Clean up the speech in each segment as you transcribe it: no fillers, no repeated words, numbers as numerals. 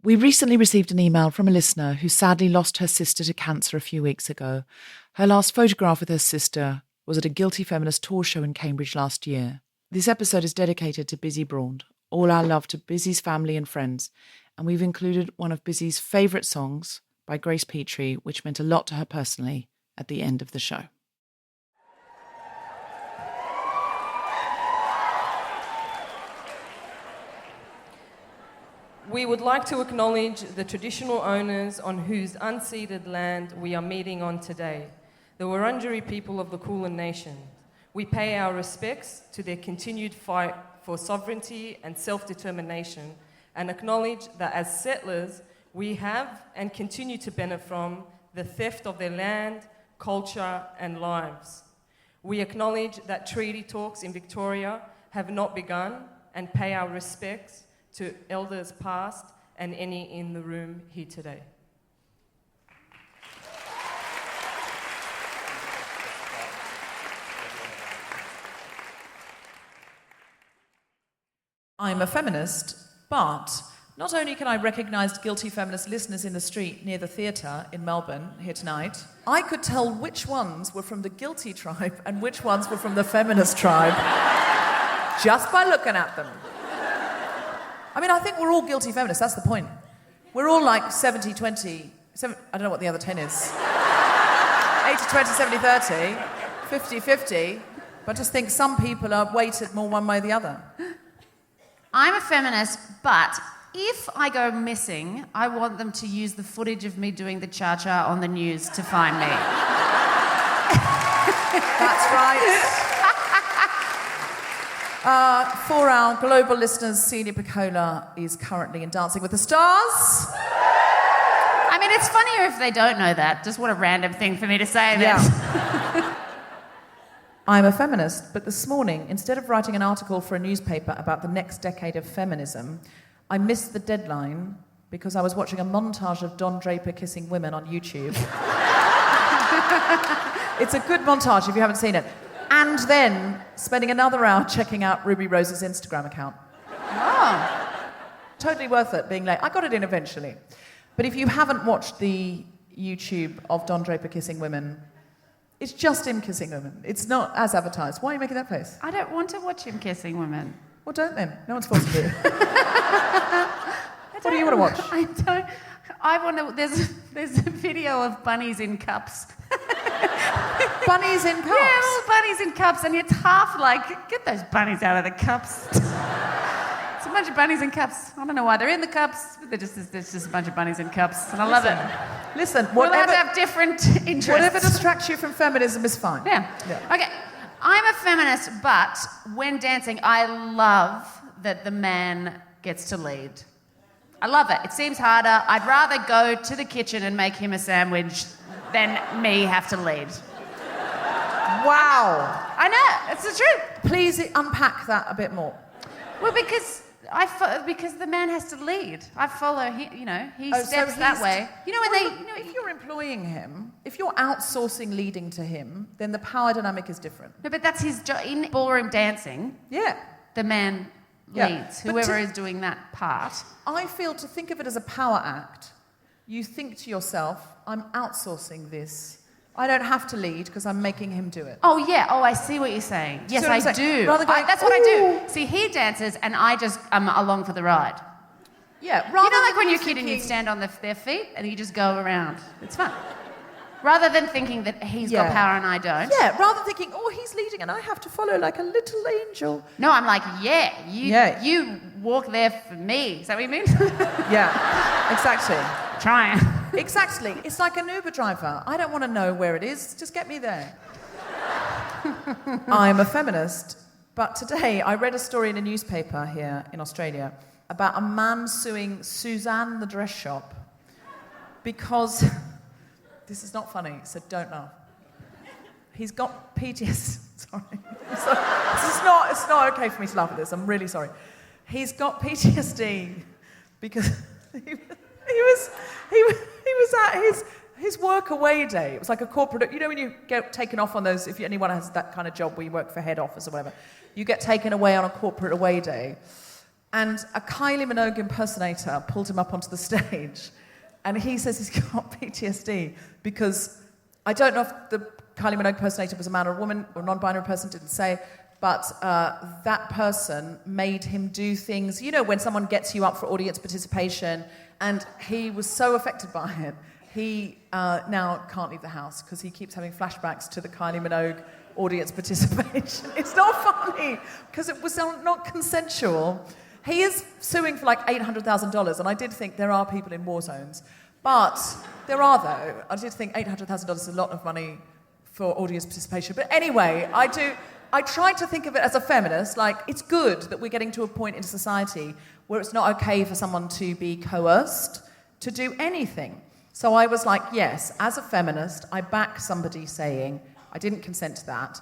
We recently received an email from a listener who sadly lost her sister to cancer a few weeks ago. Her last photograph with her sister was at a Guilty Feminist tour show in Cambridge last year. This episode is dedicated to Busy Braund. All our love to Busy's family and friends. And we've included one of Busy's favourite songs by Grace Petrie, which meant a lot to her personally, at the end of the show. We would like to acknowledge the traditional owners on whose unceded land we are meeting on today, the Wurundjeri people of the Kulin Nation. We pay our respects to their continued fight for sovereignty and self-determination and acknowledge that as settlers, we have and continue to benefit from the theft of their land, culture, and lives. We acknowledge that treaty talks in Victoria have not begun and pay our respects to elders past and any in the room here today. I'm a feminist, but not only can I recognise Guilty Feminist listeners in the street near the theatre in Melbourne here tonight, I could tell which ones were from the Guilty tribe and which ones were from the Feminist tribe just by looking at them. I mean, I think we're all guilty feminists, that's the point. We're all like 70-20, I don't know what the other 10 is. 80-20, 70-30, 50-50, but I just think some people are weighted more one way or the other. I'm a feminist, but if I go missing, I want them to use the footage of me doing the cha-cha on the news to find me. That's right. For our global listeners, Celia Pacquola is currently in Dancing with the Stars. I mean, it's funnier if they don't know that. Just what a random thing for me to say. Yeah. I'm a feminist, but this morning, instead of writing an article for a newspaper about the next decade of feminism, I missed the deadline because I was watching a montage of Don Draper kissing women on YouTube. It's a good montage if you haven't seen it. And then spending another hour checking out Ruby Rose's Instagram account. Oh. Totally worth it being late. I got it in eventually. But if you haven't watched the YouTube of Don Draper kissing women, it's just him kissing women. It's not as advertised. Why are you making that face? I don't want to watch him kissing women. Well, don't then. No one's forcing you. What do you want to watch? I don't. I want to. There's a video of bunnies in cups. Bunnies in cups? Yeah, all bunnies in cups, and it's half like, get those bunnies out of the cups. It's a bunch of bunnies in cups. I don't know why they're in the cups, but there's just a bunch of bunnies in cups, and I love it. Listen, we're allowed to have different interests. Whatever distracts you from feminism is fine. Yeah. Okay, I'm a feminist, but when dancing, I love that the man gets to lead. I love it. It seems harder. I'd rather go to the kitchen and make him a sandwich than me have to lead. Wow. I know, it's the truth. Please unpack that a bit more. Well, because the man has to lead. I follow. He steps so that way. If you're employing him, if you're outsourcing leading to him, then the power dynamic is different. No, but that's his job in ballroom dancing. Yeah. The man leads. Whoever is doing that part. I feel to think of it as a power act. You think to yourself, I'm outsourcing this. I don't have to lead because I'm making him do it. Oh, yeah. Oh, I see what you're saying. Yes, I do. That's what I do. See, he dances and I just am along for the ride. Yeah. You know, like when you're a kid and you stand on their feet and you just go around. It's fun. Rather than thinking that he's got power and I don't. Yeah, rather than thinking, oh, he's leading and I have to follow like a little angel. No, I'm like, you walk there for me. Is that what you mean? Yeah, exactly. Trying. Exactly. It's like an Uber driver. I don't want to know where it is. Just get me there. I'm a feminist, but today I read a story in a newspaper here in Australia about a man suing Suzanne the dress shop because... This is not funny, so don't laugh. He's got PTSD. Sorry. It's not okay for me to laugh at this. I'm really sorry. He's got PTSD because he was at his work away day. It was like a corporate... You know when you get taken off on those... If anyone has that kind of job where you work for head office or whatever, you get taken away on a corporate away day. And a Kylie Minogue impersonator pulled him up onto the stage, and he says he's got PTSD because I don't know if the Kylie Minogue impersonator was a man or a woman or non-binary person, didn't say, but that person made him do things, you know, when someone gets you up for audience participation, and he was so affected by it, he now can't leave the house because he keeps having flashbacks to the Kylie Minogue audience participation. It's not funny because it was not consensual. He is suing for like $800,000, and I did think there are people in war zones. But there are, though. I did think $800,000 is a lot of money for audience participation. But anyway, I try to think of it as a feminist, like, it's good that we're getting to a point in society where it's not okay for someone to be coerced to do anything. So I was like, yes, as a feminist, I back somebody saying, I didn't consent to that.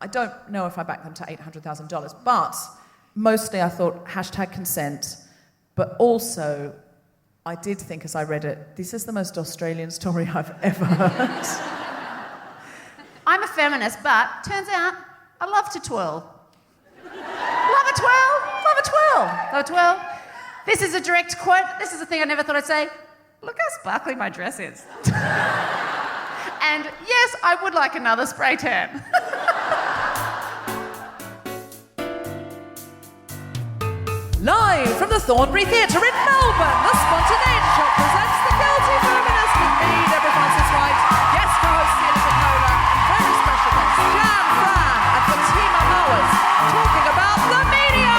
I don't know if I back them to $800,000, but mostly I thought, #consent, but also I did think as I read it, this is the most Australian story I've ever heard. I'm a feminist, but turns out I love to twirl. Love a twirl, love a twirl, love a twirl. This is a direct quote. This is a thing I never thought I'd say. Look how sparkly my dress is. And yes, I would like another spray tan. Live from the Thornbury Theatre in Melbourne, the Spontaneity Shop presents The Guilty Feminist with me, Deborah Frances-White, guest co-host Celia Pacquola, and very special guests Fran and Fatima Mawas, talking about the media!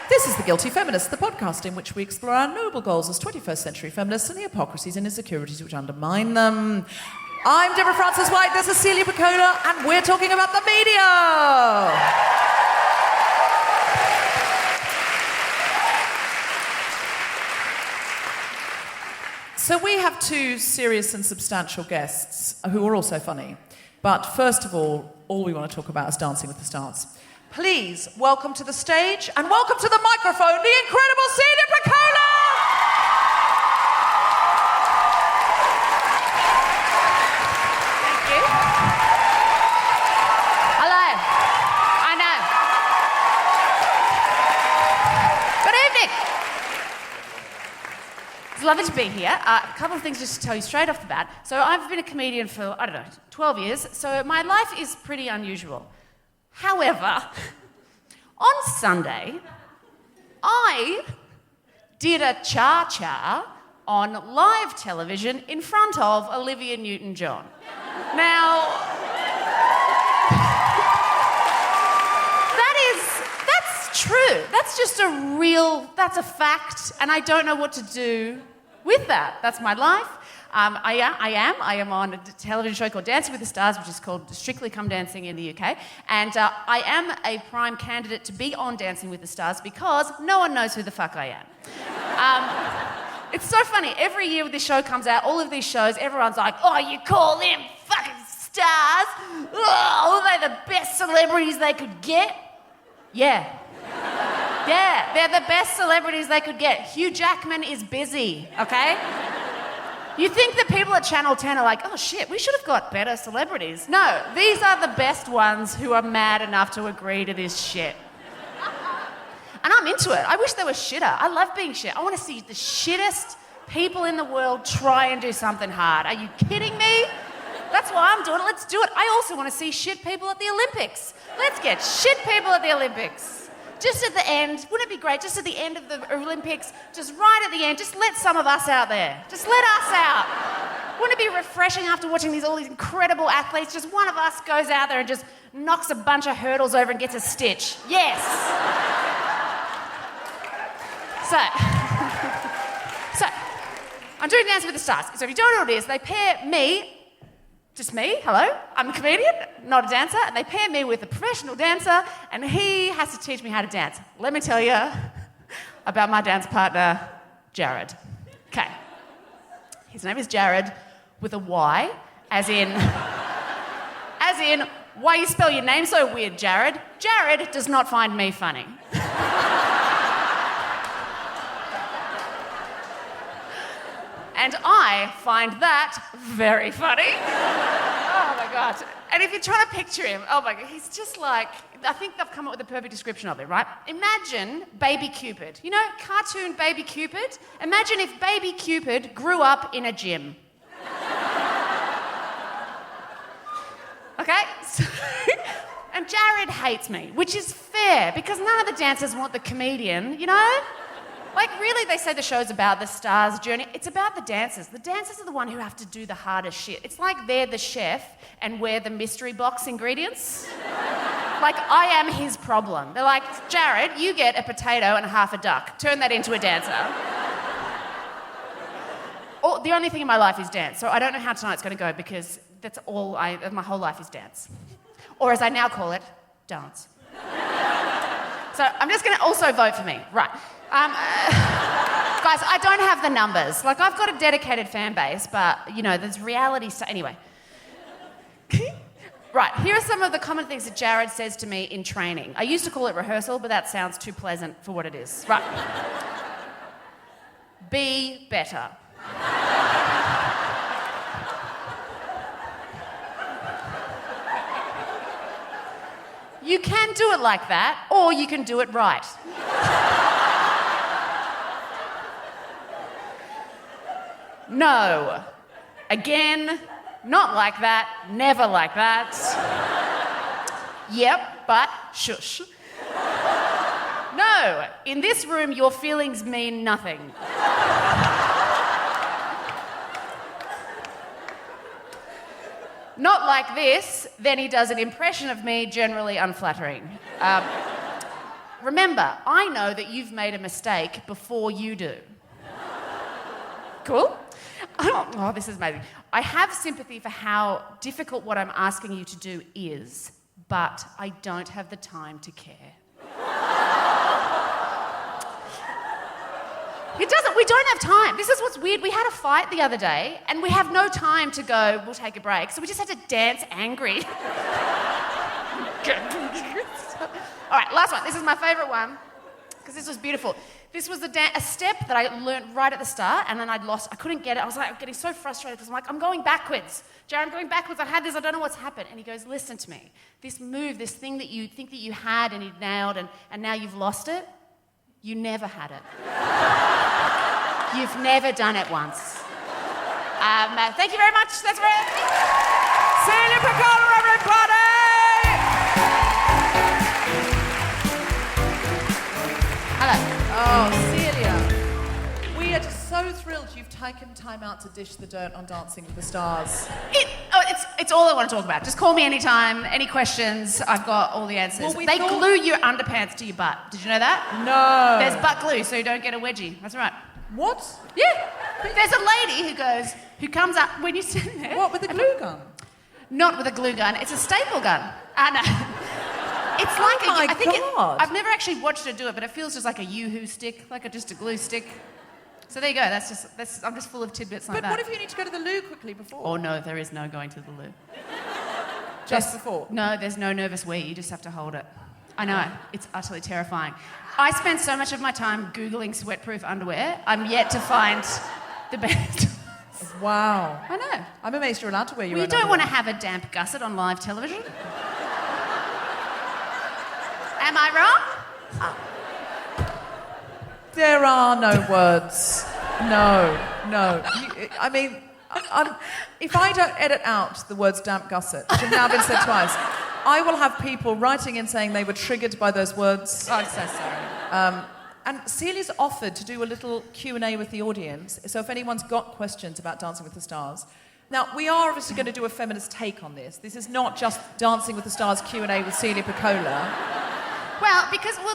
This is The Guilty Feminist, the podcast in which we explore our noble goals as 21st century feminists and the hypocrisies and insecurities which undermine them. I'm Deborah Frances-White, this is Celia Pacquola, and we're talking about the media! So we have two serious and substantial guests who are also funny. But first of all we want to talk about is Dancing with the Stars. Please welcome to the stage and welcome to the microphone the incredible Celia Pacquola! It's lovely to be here. A couple of things just to tell you straight off the bat. So I've been a comedian for, 12 years, so my life is pretty unusual. However, on Sunday, I did a cha-cha on live television in front of Olivia Newton-John. Now, that's true. That's just that's a fact, and I don't know what to do with that. That's my life. I am on a television show called Dancing with the Stars, which is called Strictly Come Dancing in the UK, and I am a prime candidate to be on Dancing with the Stars because no one knows who the fuck I am. It's so funny. Every year when this show comes out, all of these shows, everyone's like, oh, you call them fucking stars? Oh, are they the best celebrities they could get? Yeah. Yeah, they're the best celebrities they could get. Hugh Jackman is busy, okay? You think that people at Channel 10 are like, oh shit, we should have got better celebrities. No, these are the best ones who are mad enough to agree to this shit. And I'm into it. I wish they were shitter. I love being shit. I want to see the shittest people in the world try and do something hard. Are you kidding me? That's why I'm doing it. Let's do it. I also want to see shit people at the Olympics. Let's get shit people at the Olympics. Just at the end, wouldn't it be great, just at the end of the Olympics, just right at the end, just let some of us out there. Just let us out. Wouldn't it be refreshing after watching all these incredible athletes, just one of us goes out there and just knocks a bunch of hurdles over and gets a stitch? Yes. So, I'm doing Dancing with the Stars. So if you don't know what it is, they pair me, just me, hello, I'm a comedian, not a dancer, and they pair me with a professional dancer, and he has to teach me how to dance. Let me tell you about my dance partner, Jared. Okay. His name is Jared with a Y, as in, why you spell your name so weird, Jared? Jared does not find me funny. And I find that very funny. Oh my God. And if you're trying to picture him, oh my God, he's just like, I think I've come up with the perfect description of it, right? Imagine Baby Cupid. You know, cartoon Baby Cupid? Imagine if Baby Cupid grew up in a gym. Okay? And Jared hates me, which is fair, because none of the dancers want the comedian, you know? Like, really, they say the show's about the star's journey. It's about the dancers. The dancers are the one who have to do the hardest shit. It's like they're the chef and we're the mystery box ingredients. Like, I am his problem. They're like, Jared, you get a potato and half a duck. Turn that into a dancer. The only thing in my life is dance, so I don't know how tonight's going to go because that's all my whole life is dance. Or as I now call it, dance. So I'm just going to also vote for me. Right. Guys, I don't have the numbers. Like, I've got a dedicated fan base, but, you know, there's reality stuff. Anyway. Right, here are some of the common things that Jared says to me in training. I used to call it rehearsal, but that sounds too pleasant for what it is. Right. Be better. You can do it like that, or you can do it right. No. Again, not like that, never like that. Yep, but shush. No, in this room, your feelings mean nothing. Not like this, then he does an impression of me, generally unflattering. Remember, I know that you've made a mistake before you do. Cool? Oh, this is amazing. I have sympathy for how difficult what I'm asking you to do is, but I don't have the time to care. We don't have time. This is what's weird. We had a fight the other day, and we have no time to go, we'll take a break, so we just had to dance angry. All right, last one. This is my favourite one, because this was beautiful. This was a step that I learnt right at the start, and then I couldn't get it. I was like, I'm getting so frustrated, because I'm like, I'm going backwards. Jared, I'm going backwards. I had this, I don't know what's happened. And he goes, listen to me. This move, this thing that you think that you had and you nailed, and now you've lost it, you never had it. You've never done it once. Thank you very much. That's it. Celia Pacquola, everybody! Hello. Oh, Celia, we are just so thrilled you've taken time out to dish the dirt on Dancing with the Stars. It's all I want to talk about. Just call me anytime, any questions, I've got all the answers. Well, they glue your underpants to your butt. Did you know that? No. There's butt glue, so you don't get a wedgie. That's right. What? Yeah. There's a lady who comes up when you're sitting there. What, with a glue gun? Not with a glue gun. It's a staple gun. No. It's like my God. I've never actually watched her do it, but it feels just like a Yoo-hoo stick, just a glue stick. So there you go. I'm just full of tidbits like that. But what if you need to go to the loo quickly before? Oh no, there is no going to the loo. Just before? No, there's no nervous wee. You just have to hold it. I know. It's utterly terrifying. I spend so much of my time Googling sweatproof underwear. I'm yet to find the best. Wow. I know. I'm amazed you're allowed to wear your own You don't underwear. want to have a damp gusset on live television. Am I wrong? There are no words. No. I mean, if I don't edit out the words damp gusset, which have now been said twice, I will have people writing in saying they were triggered by those words. Oh, I'm so sorry. And Celia's offered to do a little Q&A with the audience, so if anyone's got questions about Dancing with the Stars. Now, we are obviously going to do a feminist take on this. This is not just Dancing with the Stars Q&A with Celia Pacquola. Well,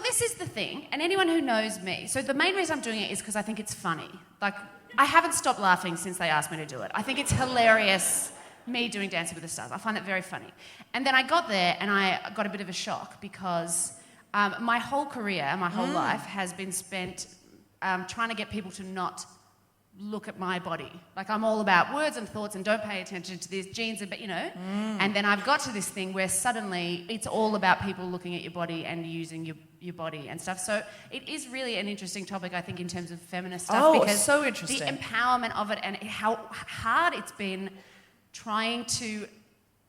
this is the thing, and anyone who knows me, so the main reason I'm doing it is because I think it's funny. Like, I haven't stopped laughing since they asked me to do it. I think it's hilarious, me doing Dancing with the Stars. I find it very funny. And then I got there and I got a bit of a shock because my whole career, my whole life has been spent trying to get people to not look at my body. Like, I'm all about words and thoughts and don't pay attention to these genes, but you know. And then I've got to this thing where suddenly it's all about people looking at your body and using your body and stuff. So it is really an interesting topic, I think, in terms of feminist stuff. Oh, because so interesting. The empowerment of it and how hard it's been trying to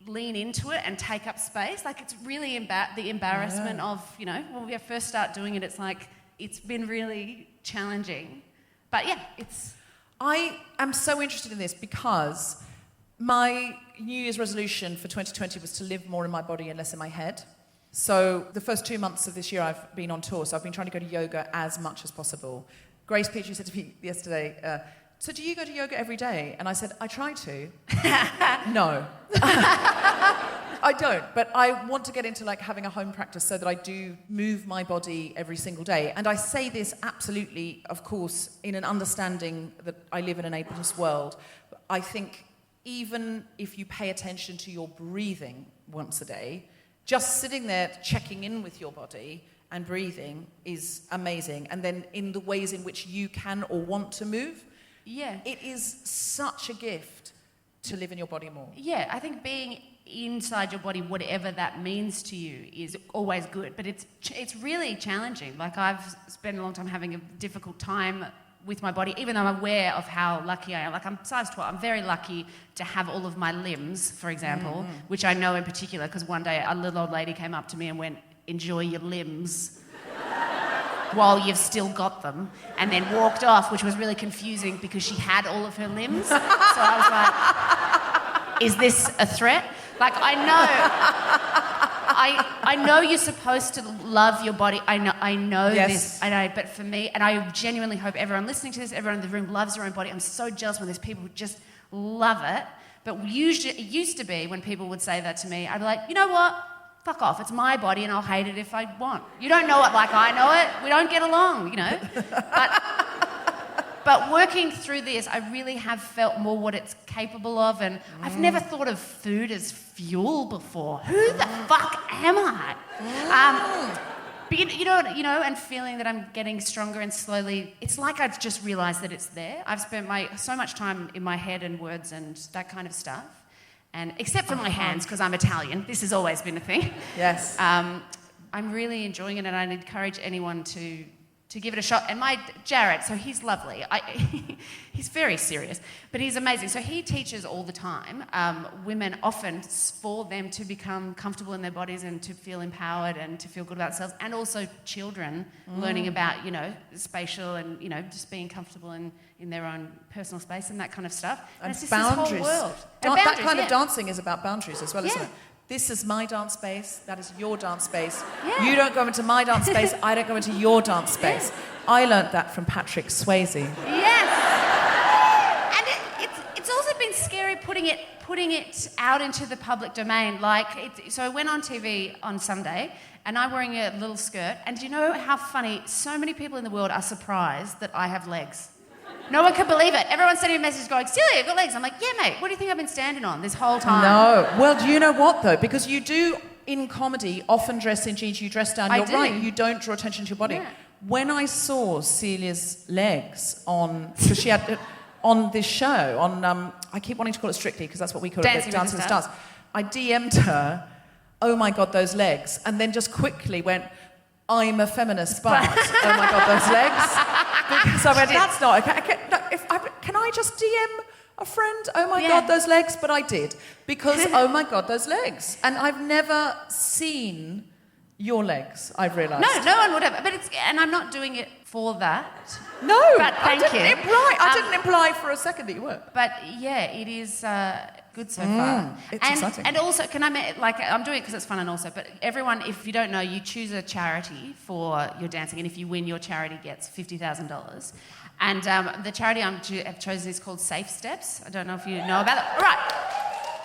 lean into it and take up space. Like, it's really the embarrassment of, you know, when we first start doing it, it's like, it's been really challenging. But yeah, I am so interested in this because my New Year's resolution for 2020 was to live more in my body and less in my head. So the first 2 months of this year I've been on tour, so I've been trying to go to yoga as much as possible. Grace Petrie said to me yesterday, so do you go to yoga every day? And I said, I try to. No. I don't, but I want to get into like having a home practice so that I do move my body every single day. And I say this absolutely, of course, in an understanding that I live in an ableist world. I think even if you pay attention to your breathing once a day, just sitting there checking in with your body and breathing is amazing. And then in the ways in which you can or want to move, it is such a gift to live in your body more. Yeah, I think being inside your body, whatever that means to you, is always good. But it's really challenging. Like, I've spent a long time having a difficult time with my body, even though I'm aware of how lucky I am. Like, I'm size 12. I'm very lucky to have all of my limbs, for example, which I know in particular because one day a little old lady came up to me and went, "Enjoy your limbs," while you've still got them, and then walked off, which was really confusing because she had all of her limbs. So I was like, is this a threat? Like, I know you're supposed to love your body. I know this. I know, but for me, and I genuinely hope everyone listening to this, everyone in the room loves their own body. I'm so jealous when there's people who just love it. But usually, it used to be when people would say that to me, I'd be like, you know what? Fuck off. It's my body and I'll hate it if I want. You don't know it like I know it. We don't get along, you know. But working through this, I really have felt more what it's capable of, and I've never thought of food as fuel before. Who the fuck am I? But you know, and feeling that I'm getting stronger and slowly, it's like I've just realised that it's there. I've spent so much time in my head and words and that kind of stuff. And except for my hands, because I'm Italian, this has always been a thing. Yes. I'm really enjoying it, and I'd encourage anyone to give it a shot. And my Jared, so he's lovely. He's very serious, but he's amazing. So he teaches all the time women, often for them to become comfortable in their bodies and to feel empowered and to feel good about themselves, and also children learning about, you know, spatial and, you know, just being comfortable in their own personal space and that kind of stuff. And it's just boundaries. This whole world. That kind of dancing is about boundaries as well, isn't it? This is my dance space, that is your dance space. Yeah. You don't go into my dance space, I don't go into your dance space. Yeah. I learnt that from Patrick Swayze. Yes. And it's also been scary putting it out into the public domain. So I went on TV on Sunday, and I'm wearing a little skirt, and do you know how funny? So many people in the world are surprised that I have legs. No one can believe it. Everyone's sending me messages going, "Celia, you've got legs." I'm like, "Yeah, mate, what do you think I've been standing on this whole time?" No. Well, do you know what, though? Because you do, in comedy, often dress in jeans, you dress down. You're right, you don't draw attention to your body. Yeah. When I saw Celia's legs because she had, on this show, I keep wanting to call it Strictly, because that's what we call it, Dancing with the Stars. I DM'd her, "Oh my God, those legs," and then just quickly went, "I'm a feminist, but oh my God, those legs." Because I went, that's not okay. Can I just DM a friend, "Oh my God, those legs"? But I did. Because, oh my God, those legs. And I've never seen your legs, I've realised. No one would have. But and I'm not doing it for that. No, but thank you. I didn't imply for a second that you were. But yeah, it is good so far. It's exciting. And also, I'm doing it because it's fun, and also, but everyone, if you don't know, you choose a charity for your dancing, and if you win, your charity gets $50,000. And the charity I've chosen is called Safe Steps. I don't know if you know about it. All right.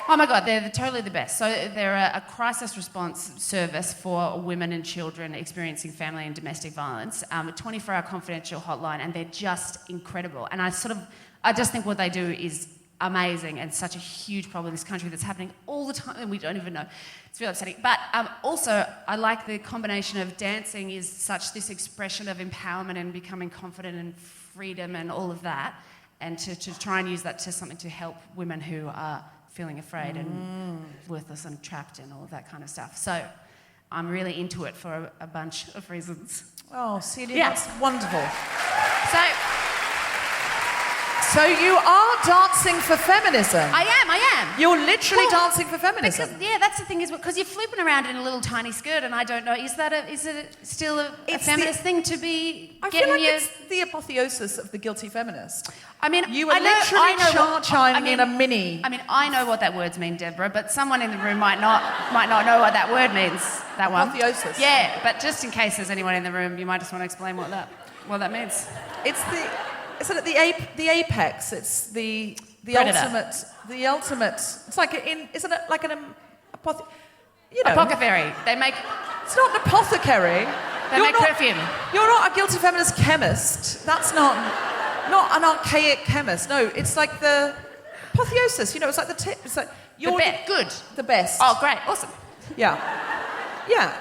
Oh my God, they're totally the best. So they're a crisis response service for women and children experiencing family and domestic violence, a 24-hour confidential hotline, and they're just incredible. And I just think what they do is amazing, and such a huge problem in this country that's happening all the time and we don't even know. It's really upsetting. But also, I like the combination of dancing is such this expression of empowerment and becoming confident and freedom and all of that, and to try and use that to something to help women who are feeling afraid and worthless and trapped and all of that kind of stuff. So I'm really into it for a bunch of reasons. Oh, Celia, that's wonderful. So you are dancing for feminism. I am. You're literally dancing for feminism. Because, that's the thing is because you're flipping around in a little tiny skirt, and I don't know, is it still a feminist thing to be I getting feel like your... it's the apotheosis of the guilty feminist. I mean, You were literally cha-chaing in a mini. I mean, I know what that words mean, Deborah, but someone in the room might not know what that word means. That one. Apotheosis. Yeah, but just in case there's anyone in the room, you might just want to explain what that means. It's the apex. It's the Predator. ultimate. It's like isn't it like an Apothecary. They make... It's not an apothecary. They make perfume. You're not a guilty feminist chemist. That's not an archaic chemist. No, it's like the apotheosis. It's like the tip. It's like Good. The best. Oh, great. Awesome. Yeah.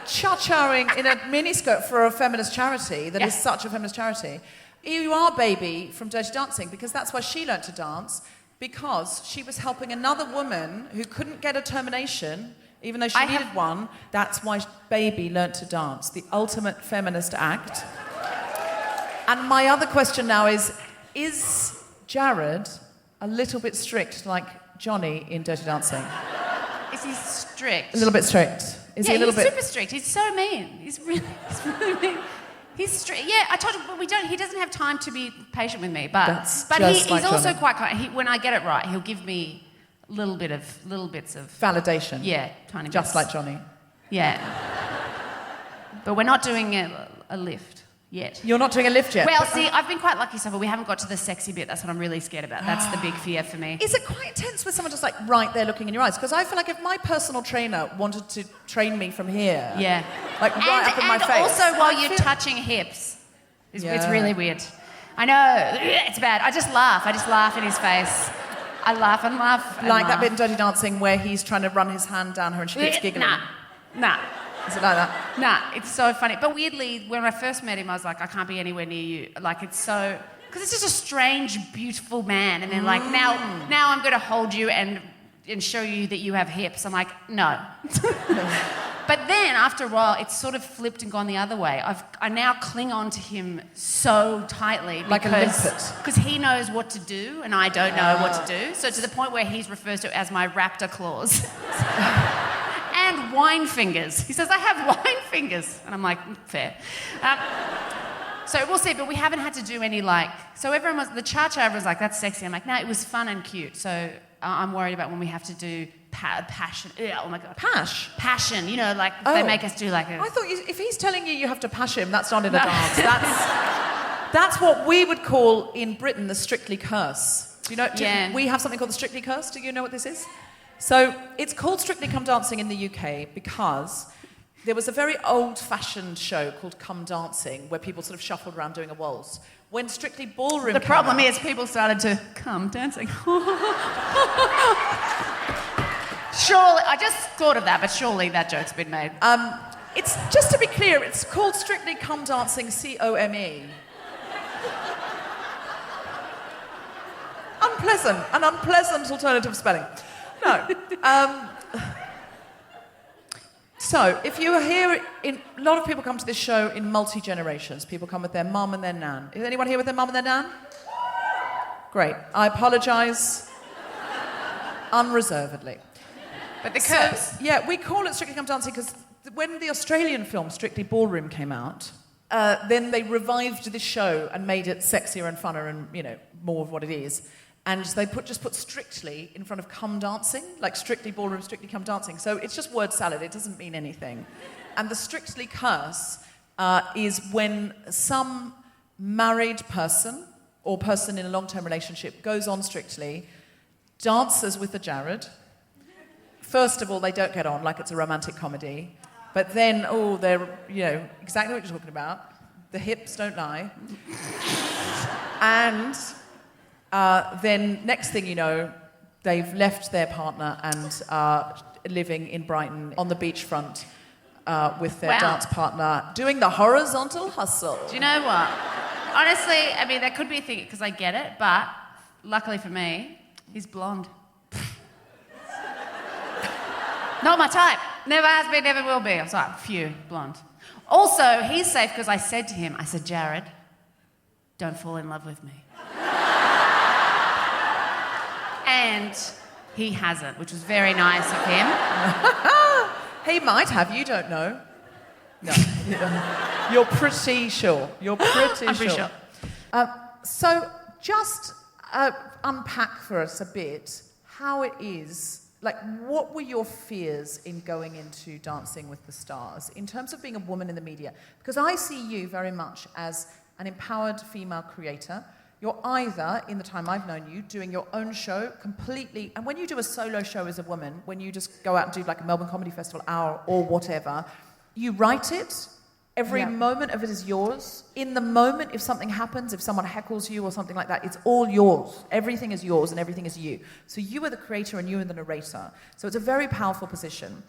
Cha-chaing in a miniskirt for a feminist charity that is such a feminist charity. You are Baby from Dirty Dancing, because that's why she learnt to dance, because she was helping another woman who couldn't get a termination, even though she needed one. That's why Baby learnt to dance, the ultimate feminist act. And my other question now is Jared a little bit strict like Johnny in Dirty Dancing? Is he strict? A little bit strict. Is he a little he's bit... super strict. He's so mean. He's really mean. He's strict. Yeah, I told him, but he doesn't have time to be patient with me. But he's also quite kind. When I get it right, he'll give me little bits of validation. Yeah, tiny just bits. like Johnny. Yeah. But we're not doing a lift yet. You're not doing a lift yet? Well, see, I've been quite lucky so far. We haven't got to the sexy bit. That's what I'm really scared about. That's the big fear for me. Is it quite intense with someone just like right there looking in your eyes? Because I feel like if my personal trainer wanted to train me from here, like right up in my face. And also while you're touching hips, it's really weird. I know, it's bad. I just laugh in his face. I laugh and laugh. Like that bit in Dirty Dancing where he's trying to run his hand down her and she keeps giggling. Nah. Is it like that? Nah, it's so funny. But weirdly, when I first met him, I was like, I can't be anywhere near you. Like, it's so... Because it's just a strange, beautiful man. And then, like, now I'm going to hold you and show you that you have hips. I'm like, no. But then, after a while, it's sort of flipped and gone the other way. I now cling on to him so tightly. Like a limpet. Because he knows what to do, and I don't know what to do. So to the point where he refers to it as my raptor claws. And wine fingers. He says, I have wine fingers. And I'm like, fair. So we'll see, but we haven't had to do any so the cha-cha was like, that's sexy. I'm like, no, it was fun and cute. So I'm worried about when we have to do passion. Oh my God. Passion, they make us do like a... I thought if he's telling you have to pash him, that's not in a dance. That's what we would call in Britain the Strictly Curse. Do you know? We have something called the Strictly Curse. Do you know what this is? So it's called Strictly Come Dancing in the UK because there was a very old-fashioned show called Come Dancing where people sort of shuffled around doing a waltz. When Strictly Ballroom The problem is people started to come dancing. Surely, I just thought of that, but surely that joke's been made. It's just to be clear, it's called Strictly Come Dancing, COME. An unpleasant alternative spelling. No. So, if you are here, a lot of people come to this show in multi-generations. People come with their mum and their nan. Is anyone here with their mum and their nan? Great. I apologise unreservedly. But the curse... we call it Strictly Come Dancing because when the Australian film Strictly Ballroom came out, then they revived this show and made it sexier and funner and, more of what it is. And they just put Strictly in front of Come Dancing, like Strictly Ballroom, Strictly Come Dancing. So it's just word salad. It doesn't mean anything. And the Strictly Curse is when some married person or person in a long-term relationship goes on Strictly, dances with the Jared. First of all, they don't get on like it's a romantic comedy. But then, they're, exactly what you're talking about. The hips don't lie. And... then next thing you know, they've left their partner and are living in Brighton on the beachfront with their dance partner, doing the horizontal hustle. Do you know what? Honestly, I mean, that could be a thing because I get it, but luckily for me, he's blonde. Not my type. Never has been, never will be. I'm sorry, blonde. Also, he's safe because I said to him, Jared, don't fall in love with me. And he hasn't, which was very nice of him. He might have, you don't know. No. You're pretty sure. You're pretty I'm pretty sure. So just unpack for us a bit how it is, like what were your fears in going into Dancing with the Stars in terms of being a woman in the media? Because I see you very much as an empowered female creator. You're either, in the time I've known you, doing your own show completely, and when you do a solo show as a woman, when you just go out and do like a Melbourne Comedy Festival hour or whatever, you write it. Every moment of it is yours. In the moment, if something happens, if someone heckles you or something like that, it's all yours. Everything is yours and everything is you. So you are the creator and you are the narrator. So it's a very powerful position.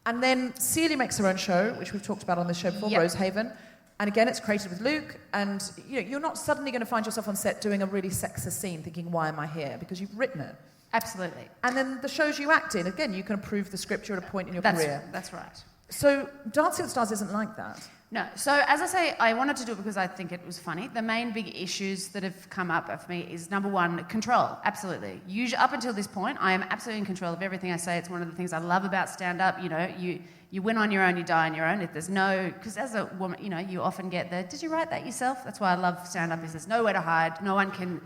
And then Celia makes her own show, which we've talked about on this show before, Rosehaven. And again, it's created with Luke. And you're not suddenly going to find yourself on set doing a really sexist scene thinking, why am I here? Because you've written it. Absolutely. And then the shows you act in, again, you can approve the script. You're at a point in your career. That's right. So Dancing with the Stars isn't like that. No. So as I say, I wanted to do it because I think it was funny. The main big issues that have come up for me is, number one, control. Absolutely. Up until this point, I am absolutely in control of everything I say. It's one of the things I love about stand-up. You win on your own, you die on your own. If there's because as a woman, you often get did you write that yourself? That's why I love stand-up, is there's nowhere to hide. No one can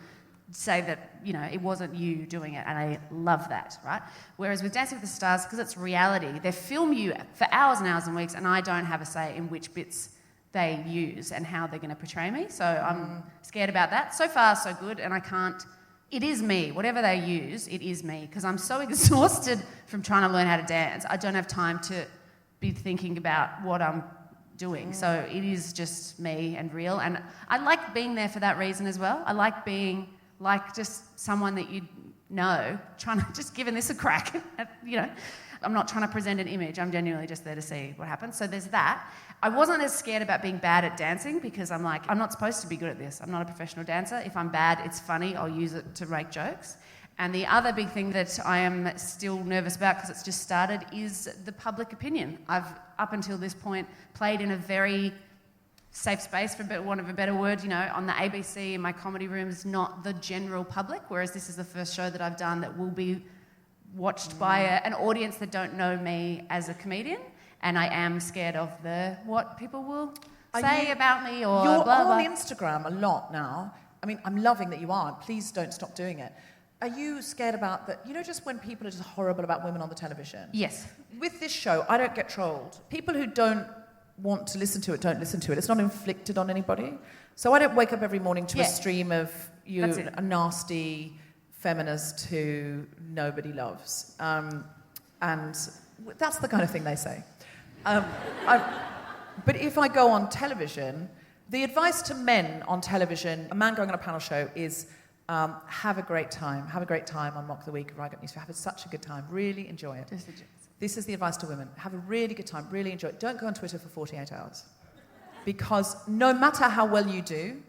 say that, it wasn't you doing it, and I love that, right? Whereas with Dancing with the Stars, because it's reality, they film you for hours and hours and weeks, and I don't have a say in which bits they use and how they're going to portray me, so I'm scared about that. So far, so good, and I can't... It is me. Whatever they use, it is me, because I'm so exhausted from trying to learn how to dance. I don't have time to be thinking about what I'm doing, so it is just me and real, and I like being there for that reason as well. I like being... like just someone that you know, trying to just giving this a crack. I'm not trying to present an image. I'm genuinely just there to see what happens. So there's that. I wasn't as scared about being bad at dancing because I'm like, I'm not supposed to be good at this. I'm not a professional dancer. If I'm bad, it's funny. I'll use it to make jokes. And the other big thing that I am still nervous about because it's just started is the public opinion. I've, up until this point, played in a very safe space, for want of a better word, on the ABC in my comedy rooms, not the general public, whereas this is the first show that I've done that will be watched by an audience that don't know me as a comedian, and I am scared of what people will say about me or You're blah, blah. on Instagram a lot now. I mean, I'm loving that you are. Please don't stop doing it. Are you scared about that? Just when people are just horrible about women on the television? Yes. With this show, I don't get trolled. People who don't want to listen to it, don't listen to it. It's not inflicted on anybody. So I don't wake up every morning to a stream of a nasty feminist who nobody loves. And that's the kind of thing they say. But if I go on television, the advice to men on television, a man going on a panel show, is have a great time. Have a great time on Mock of the Week, Riot News. Have such a good time. Really enjoy it. This is the advice to women. Have a really good time, really enjoy it. Don't go on Twitter for 48 hours. Because no matter how well you do,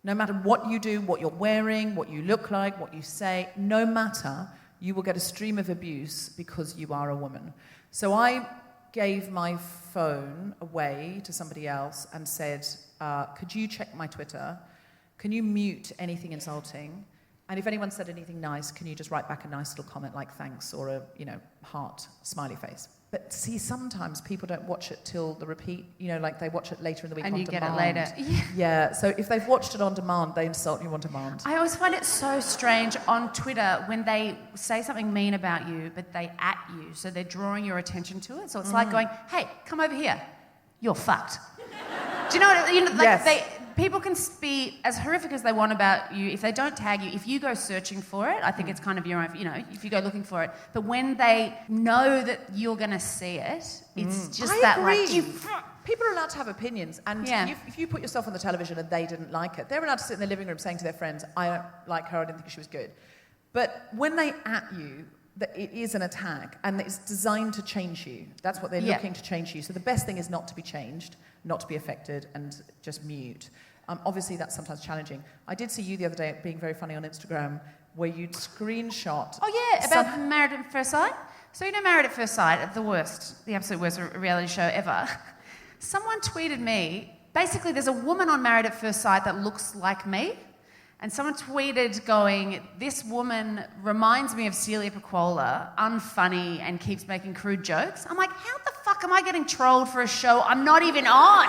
no matter what you do, what you're wearing, what you look like, what you say, no matter, you will get a stream of abuse because you are a woman. So I gave my phone away to somebody else and said, could you check my Twitter? Can you mute anything insulting? And if anyone said anything nice, can you just write back a nice little comment like thanks or a, heart, smiley face. But see, sometimes people don't watch it till the repeat, like they watch it later in the week on demand. And you get it later. Yeah, so if they've watched it on demand, they insult you on demand. I always find it so strange on Twitter when they say something mean about you, but they at you, so they're drawing your attention to it. So it's like going, hey, come over here. You're fucked. Do you know what I mean? Yes. People can be as horrific as they want about you. If they don't tag you, if you go searching for it, I think it's kind of your own, if you go looking for it. But when they know that you're going to see it, it's just agree. People are allowed to have opinions. And if you put yourself on the television and they didn't like it, they're allowed to sit in their living room saying to their friends, I don't like her, I didn't think she was good. But when they at you, it is an attack and it's designed to change you. That's what they're looking to change you. So the best thing is not to be changed, not to be affected, and just mute. Obviously, that's sometimes challenging. I did see you the other day being very funny on Instagram where you'd screenshot... Oh, yeah, about Married at First Sight. So Married at First Sight, the absolute worst reality show ever. Someone tweeted me, basically there's a woman on Married at First Sight that looks like me, And someone tweeted going, "This woman reminds me of Celia Pacquola, unfunny and keeps making crude jokes." I'm like, how the fuck am I getting trolled for a show I'm not even on?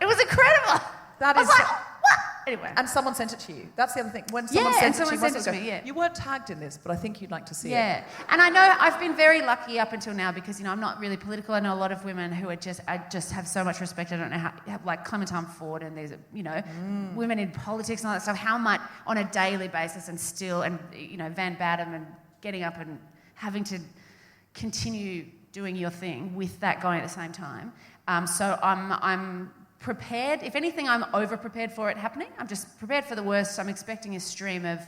It was incredible. That I was is- like, what? Anyway. And someone sent it to you. That's the other thing. When someone Yeah, sent and it someone to you, sent it to me, yeah. You weren't tagged in this, but I think you'd like to see it. Yeah, and I know I've been very lucky up until now because, you know, I'm not really political. I know a lot of women who are I just have so much respect. I don't know how, like Clementine Ford and there's, you know, women in politics and all that stuff, how much on a daily basis and still, and, you know, Van Batten and getting up and having to continue doing your thing with that going at the same time. So I'm prepared. If anything, I'm over-prepared for it happening. I'm just prepared for the worst. I'm expecting a stream of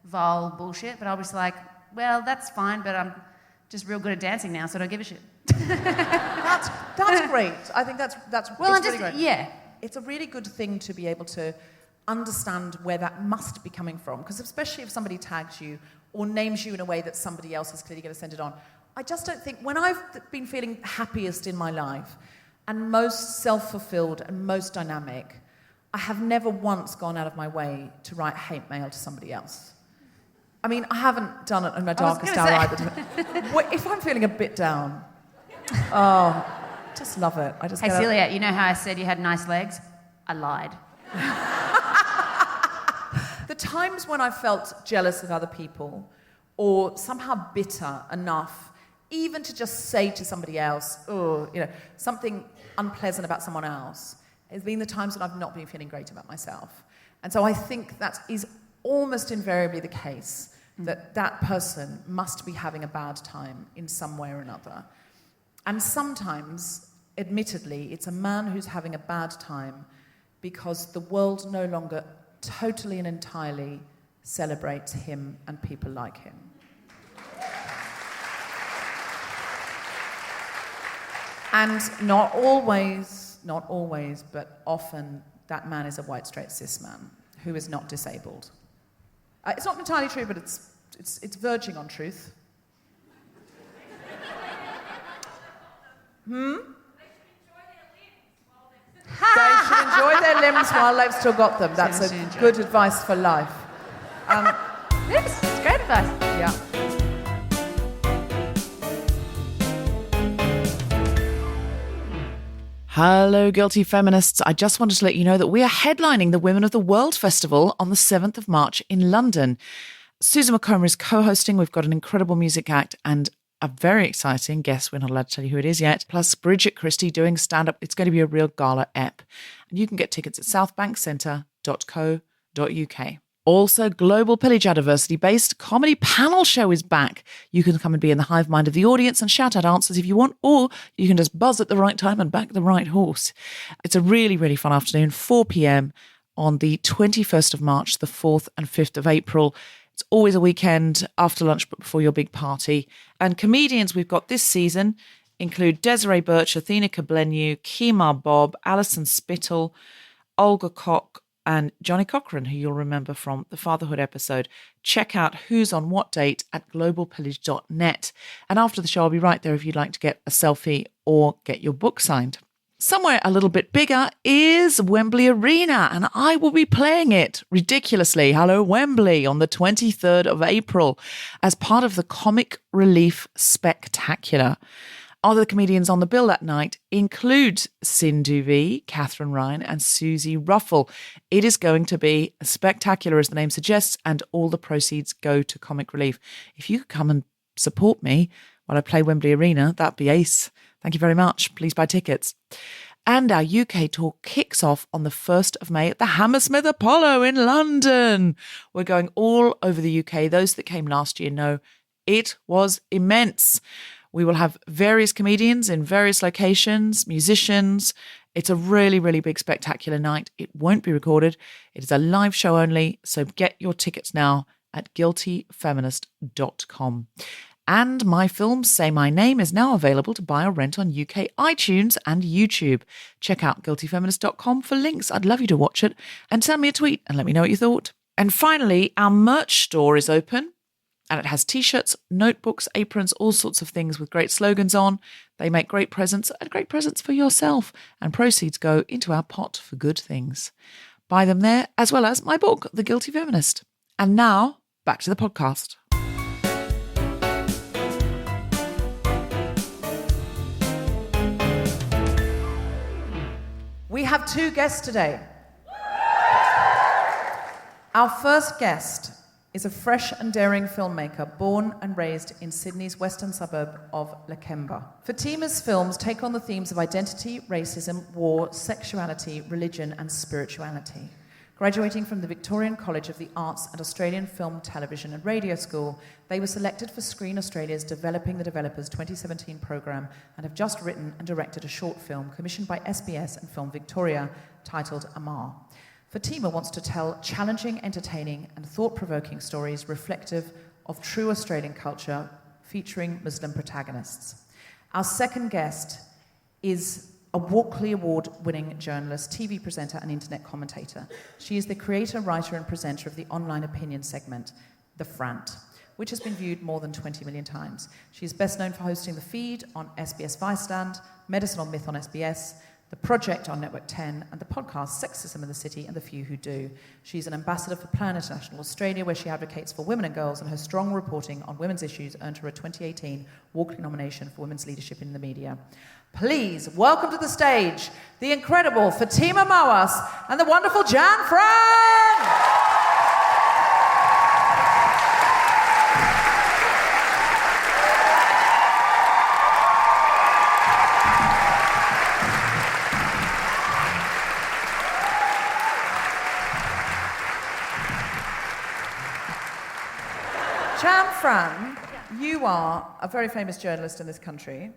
vile bullshit, but I was like, well, that's fine, but I'm just real good at dancing now, so I don't give a shit. That's great. I think that's Well, it's I'm just, really great. yeah. It's a really good thing to be able to understand where that must be coming from, because especially if somebody tags you or names you in a way that somebody else is clearly going to send it on. I just don't think, when I've been feeling happiest in my life and most self-fulfilled and most dynamic, I have never once gone out of my way to write hate mail to somebody else. I mean, I haven't done it in my darkest hour either. If I'm feeling a bit down, just love it. I just Hey, get Celia, you know how I said you had nice legs? I lied. The times when I felt jealous of other people or somehow bitter enough even to just say to somebody else, oh, you know, something unpleasant about someone else, has been the times that I've not been feeling great about myself. And so I think that is almost invariably the case, that that person must be having a bad time in some way or another. And sometimes, admittedly, it's a man who's having a bad time because the world no longer totally and entirely celebrates him and people like him. And not always, but often that man is a white, straight, cis man who is not disabled. It's not entirely true, but it's verging on truth. They should enjoy their limbs while they've still got them. That's a good advice for life. Yes, it's great advice. Yeah. Hello, Guilty Feminists. I just wanted to let you know that we are headlining the Women of the World Festival on the 7th of March in London. Susan McComber is co-hosting. We've got an incredible music act and a very exciting guest. We're not allowed to tell you who it is yet. Plus Bridget Christie doing stand-up. It's going to be a real gala ep. And you can get tickets at southbankcentre.co.uk. Also, Global Pillage, our diversity-based comedy panel show is back. You can come and be in the hive mind of the audience and shout out answers if you want, or you can just buzz at the right time and back the right horse. It's a really, really fun afternoon, 4 p.m. on the 21st of March, the 4th and 5th of April. It's always a weekend after lunch, but before your big party. And comedians we've got this season include Desiree Birch, Athena Kablenu, Kemar Bob, Alison Spittle, Olga Koch, and Johnny Cochran, who you'll remember from the Fatherhood episode. Check out who's on what date at globalpillage.net. And after the show, I'll be right there if you'd like to get a selfie or get your book signed. Somewhere a little bit bigger is Wembley Arena, and I will be playing it ridiculously. Hello, Wembley, on the 23rd of April as part of the Comic Relief Spectacular. Other comedians on the bill that night include Sindhu V, Catherine Ryan, and Susie Ruffle. It is going to be spectacular, as the name suggests, and all the proceeds go to Comic Relief. If you could come and support me while I play Wembley Arena, that'd be ace. Thank you very much. Please buy tickets. And our UK tour kicks off on the 1st of May at the Hammersmith Apollo in London. We're going all over the UK. Those that came last year know it was immense. We will have various comedians in various locations, musicians. It's a really, really big, spectacular night. It won't be recorded. It is a live show only. So get your tickets now at guiltyfeminist.com. And my film, Say My Name, is now available to buy or rent on UK iTunes and YouTube. Check out guiltyfeminist.com for links. I'd love you to watch it and send me a tweet and let me know what you thought. And finally, our merch store is open. And it has T-shirts, notebooks, aprons, all sorts of things with great slogans on. They make great presents and great presents for yourself. And proceeds go into our pot for good things. Buy them there, as well as my book, The Guilty Feminist. And now, back to the podcast. We have 2 guests today. Our first guest is a fresh and daring filmmaker born and raised in Sydney's western suburb of Lakemba. Fatima's films take on the themes of identity, racism, war, sexuality, religion and spirituality. Graduating from the Victorian College of the Arts and Australian Film, Television and Radio School, they were selected for Screen Australia's Developing the Developers 2017 programme and have just written and directed a short film commissioned by SBS and Film Victoria titled Amar. Fatima wants to tell challenging, entertaining and thought-provoking stories reflective of true Australian culture featuring Muslim protagonists. Our second guest is a Walkley Award-winning journalist, TV presenter and internet commentator. She is the creator, writer and presenter of the online opinion segment, The Fran, which has been viewed more than 20 million times. She is best known for hosting The Feed on SBS Viceland, Medicine on Myth on SBS, The Project on Network 10, and the podcast Sexism in the City and The Few Who Do. She's an ambassador for Plan International Australia, where she advocates for women and girls, and her strong reporting on women's issues earned her a 2018 Walkley nomination for women's leadership in the media. Please welcome to the stage the incredible Fatima Mawas and the wonderful Fran. Fran, you are a very famous journalist in this country.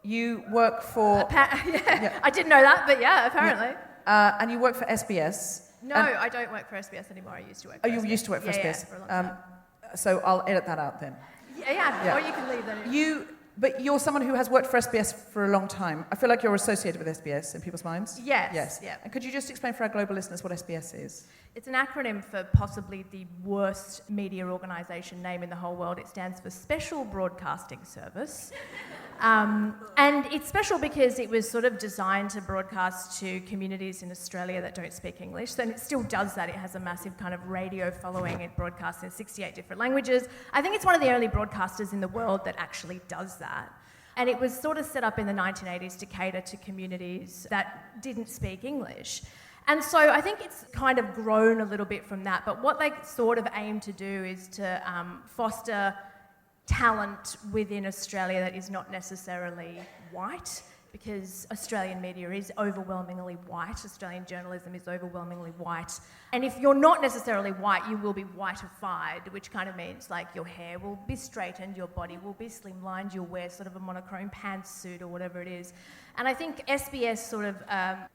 You work for... I didn't know that, but yeah, apparently. Yeah. And you work for SBS. No, I don't work for SBS anymore. I used to work for SBS. You used to work for SBS? Yeah, for a long time. So I'll edit that out then. Yeah, or you can leave that in. But you're someone who has worked for SBS for a long time. I feel like you're associated with SBS in people's minds. Yes. Yeah. And could you just explain for our global listeners what SBS is? It's an acronym for possibly the worst media organisation name in the whole world. It stands for Special Broadcasting Service. And it's special because it was sort of designed to broadcast to communities in Australia that don't speak English. And it still does that. It has a massive kind of radio following. It broadcasts in 68 different languages. I think it's one of the only broadcasters in the world that actually does that. And it was sort of set up in the 1980s to cater to communities that didn't speak English. And so I think it's kind of grown a little bit from that. But what they sort of aim to do is to foster talent within Australia that is not necessarily white, because Australian media is overwhelmingly white. Australian journalism is overwhelmingly white. And if you're not necessarily white, you will be whiteified, which kind of means like your hair will be straightened, your body will be slimlined, you'll wear sort of a monochrome pantsuit or whatever it is. And I think SBS sort of,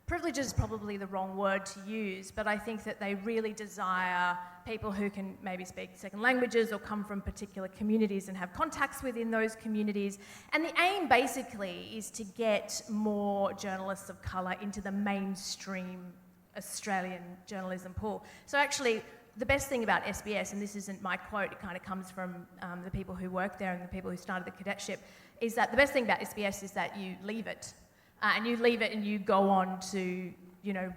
privilege is probably the wrong word to use, but I think that they really desire people who can maybe speak second languages or come from particular communities and have contacts within those communities. And the aim basically is to get more journalists of colour into the mainstream Australian journalism pool. So actually, the best thing about SBS, and this isn't my quote, it kind of comes from the people who work there and the people who started the cadetship, is that the best thing about SBS is that you leave it. And you leave it and you go on to,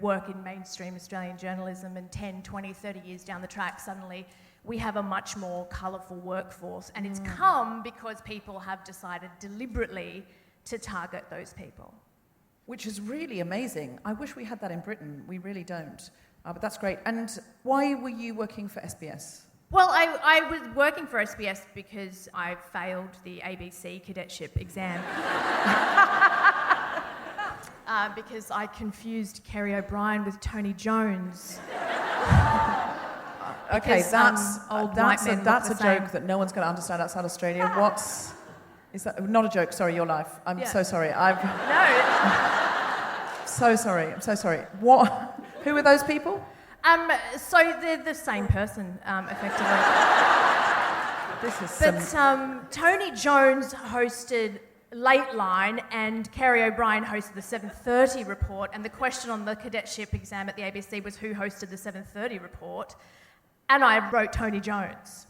work in mainstream Australian journalism, and 10, 20, 30 years down the track, suddenly we have a much more colourful workforce. And it's come because people have decided deliberately to target those people. Which is really amazing. I wish we had that in Britain. We really don't. But that's great. And why were you working for SBS? Well, I was working for SBS because I failed the ABC cadetship exam. Because I confused Kerry O'Brien with Tony Jones. Okay, that's a same. joke that no one's going to understand outside Australia. Is that not a joke? Sorry, your life. I'm so sorry. So sorry. I'm so sorry. What? Who are those people? So they're the same person, effectively. Tony Jones hosted Late Line and Kerry O'Brien hosted the 7:30 report, and the question on the cadetship exam at the ABC was who hosted the 7:30 report, and I wrote Tony Jones.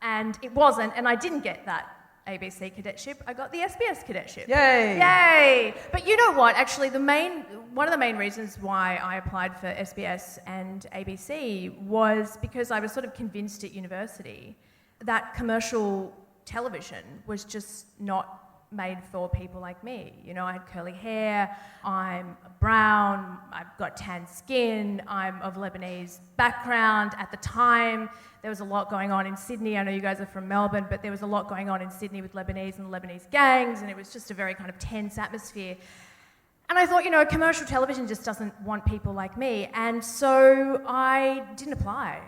And it wasn't, and I didn't get that ABC cadetship, I got the SBS cadetship. Yay! Yay! But you know what? Actually, one of the main reasons why I applied for SBS and ABC was because I was sort of convinced at university that commercial television was just not made for people like me. You know, I had curly hair, I'm brown, I've got tan skin, I'm of Lebanese background. At the time, there was a lot going on in Sydney. I know you guys are from Melbourne, but there was a lot going on in Sydney with Lebanese and Lebanese gangs, and it was just a very kind of tense atmosphere. And I thought, you know, commercial television just doesn't want people like me. And so I didn't apply.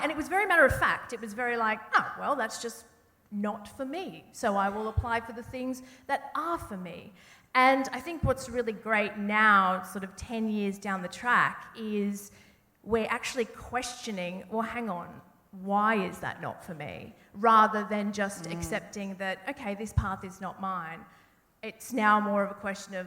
And it was very matter of fact. It was very like, oh, well, that's just not for me. So I will apply for the things that are for me. And I think what's really great now, sort of 10 years down the track, is we're actually questioning, well, hang on, why is that not for me? Rather than just accepting that, okay, this path is not mine. It's now more of a question of,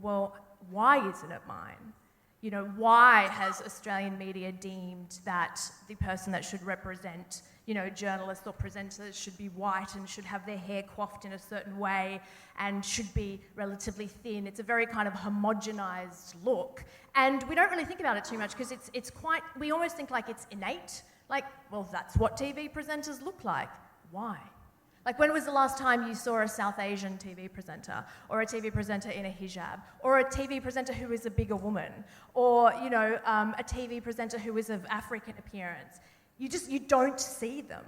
well, why isn't it mine? You know, why has Australian media deemed that the person that should represent, you know, journalists or presenters should be white and should have their hair coiffed in a certain way and should be relatively thin? It's a very kind of homogenised look. And we don't really think about it too much because it's quite, we almost think like it's innate. Like, well, that's what TV presenters look like. Why? Like, when was the last time you saw a South Asian TV presenter, or a TV presenter in a hijab, or a TV presenter who is a bigger woman, or, you know, a TV presenter who is of African appearance? You don't see them,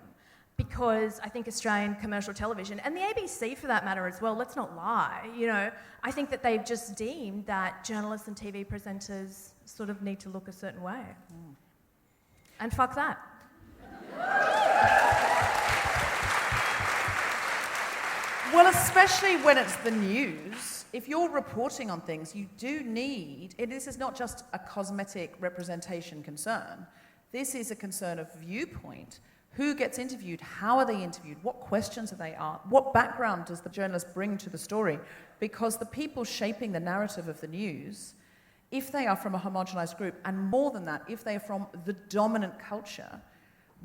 because I think Australian commercial television, and the ABC for that matter as well, let's not lie, you know, I think that they've just deemed that journalists and TV presenters sort of need to look a certain way. And fuck that. Well, especially when it's the news, if you're reporting on things, you do need, this is not just a cosmetic representation concern. This is a concern of viewpoint. Who gets interviewed? How are they interviewed? What questions are they asked? What background does the journalist bring to the story? Because the people shaping the narrative of the news, if they are from a homogenized group, and more than that, if they are from the dominant culture,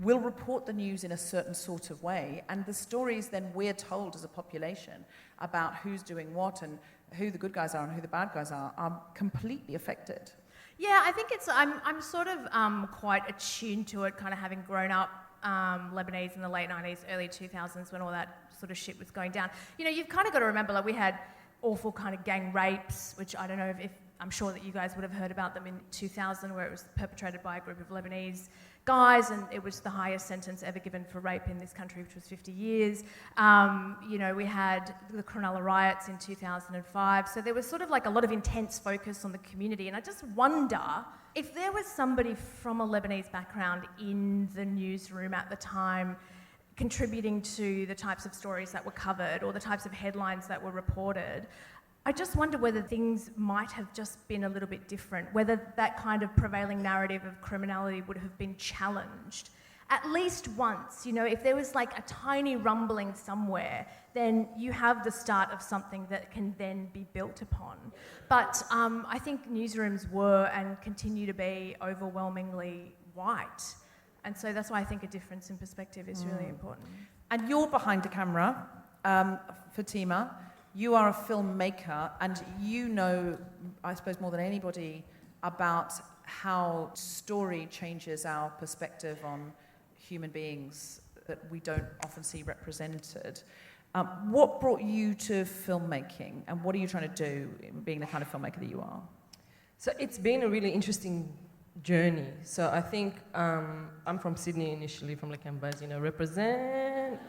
will report the news in a certain sort of way, and the stories then we're told as a population about who's doing what and who the good guys are and who the bad guys are completely affected. Yeah, I think I'm sort of quite attuned to it, kind of having grown up Lebanese in the late 90s, early 2000s when all that sort of shit was going down. You know, you've kind of got to remember, like, we had awful kind of gang rapes, which I don't know if I'm sure that you guys would have heard about them in 2000, where it was perpetrated by a group of Lebanese guys, and it was the highest sentence ever given for rape in this country, which was 50 years. You know, we had the Cronulla riots in 2005, so there was sort of like a lot of intense focus on the community, and I just wonder if there was somebody from a Lebanese background in the newsroom at the time contributing to the types of stories that were covered or the types of headlines that were reported. I just wonder whether things might have just been a little bit different, whether that kind of prevailing narrative of criminality would have been challenged at least once. You know, if there was like a tiny rumbling somewhere, then you have the start of something that can then be built upon. But I think newsrooms were and continue to be overwhelmingly white. And so that's why I think a difference in perspective is really important. And you're behind the camera, Fatima. You are a filmmaker, and you know, I suppose more than anybody, about how story changes our perspective on human beings that we don't often see represented. What brought you to filmmaking, and what are you trying to do in being the kind of filmmaker that you are? So it's been a really interesting journey. So I think I'm from Sydney initially, from Lakembas, you know, represent.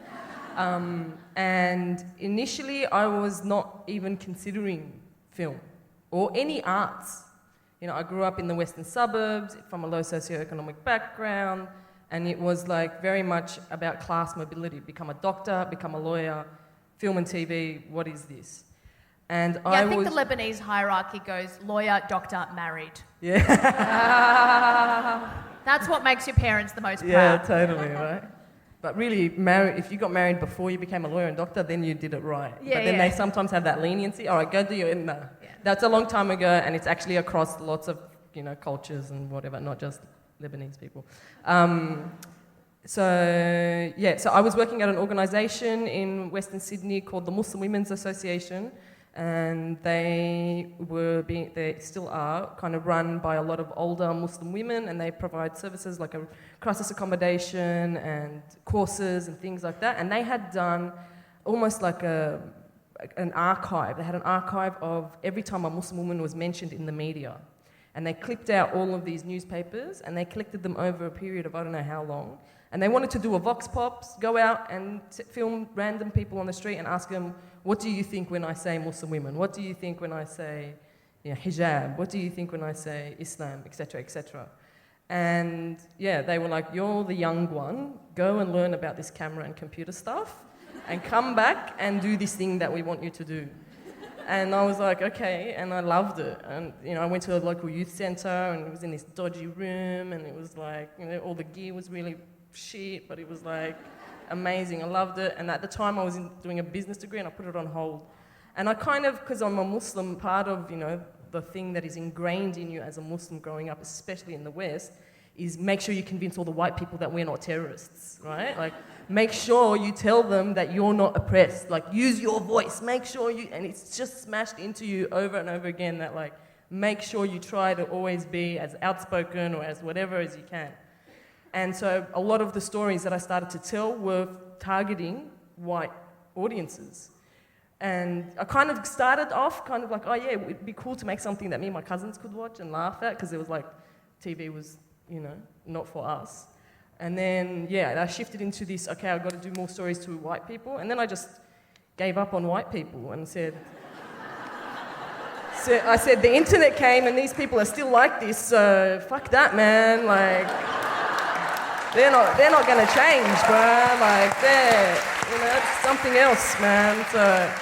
And initially I was not even considering film or any arts. You know, I grew up in the western suburbs from a low socioeconomic background, and it was like very much about class mobility. Become a doctor, become a lawyer, film and TV, what is this? And I think the Lebanese hierarchy goes lawyer, doctor, married. Yeah. That's what makes your parents the most proud. Yeah, totally, right? But really, if you got married before you became a lawyer and doctor, then you did it right. Yeah, but then they sometimes have that leniency. All right, go do your... No. Yeah. That's a long time ago, and it's actually across lots of, you know, cultures and whatever, not just Lebanese people. So I was working at an organisation in Western Sydney called the Muslim Women's Association, and they still are kind of run by a lot of older Muslim women, and they provide services like a crisis accommodation and courses and things like that. And they had done almost like an archive. They had an archive of every time a Muslim woman was mentioned in the media. And they clipped out all of these newspapers and they collected them over a period of I don't know how long. And they wanted to do a vox pops, go out and film random people on the street and ask them, what do you think when I say Muslim women? What do you think when I say hijab? What do you think when I say Islam, etc., etc.? And they were like, you're the young one, go and learn about this camera and computer stuff and come back and do this thing that we want you to do. And I was like, okay, and I loved it. And, I went to a local youth centre and it was in this dodgy room and it was like, all the gear was really shit, but it was like amazing. I loved it. And at the time I was doing a business degree and I put it on hold. And I kind of, because I'm a Muslim, part of, the thing that is ingrained in you as a Muslim growing up, especially in the West, is make sure you convince all the white people that we're not terrorists, right? Like, make sure you tell them that you're not oppressed. Like, use your voice. Make sure and it's just smashed into you over and over again that, like, make sure you try to always be as outspoken or as whatever as you can. And so a lot of the stories that I started to tell were targeting white audiences. And I kind of started off kind of like, it'd be cool to make something that me and my cousins could watch and laugh at, because it was like, TV was, not for us. And then, I shifted into this, okay, I've got to do more stories to white people. And then I just gave up on white people and said, the internet came and these people are still like this, so fuck that, man. Like, they're not going to change, bro. Like, it's something else, man. So,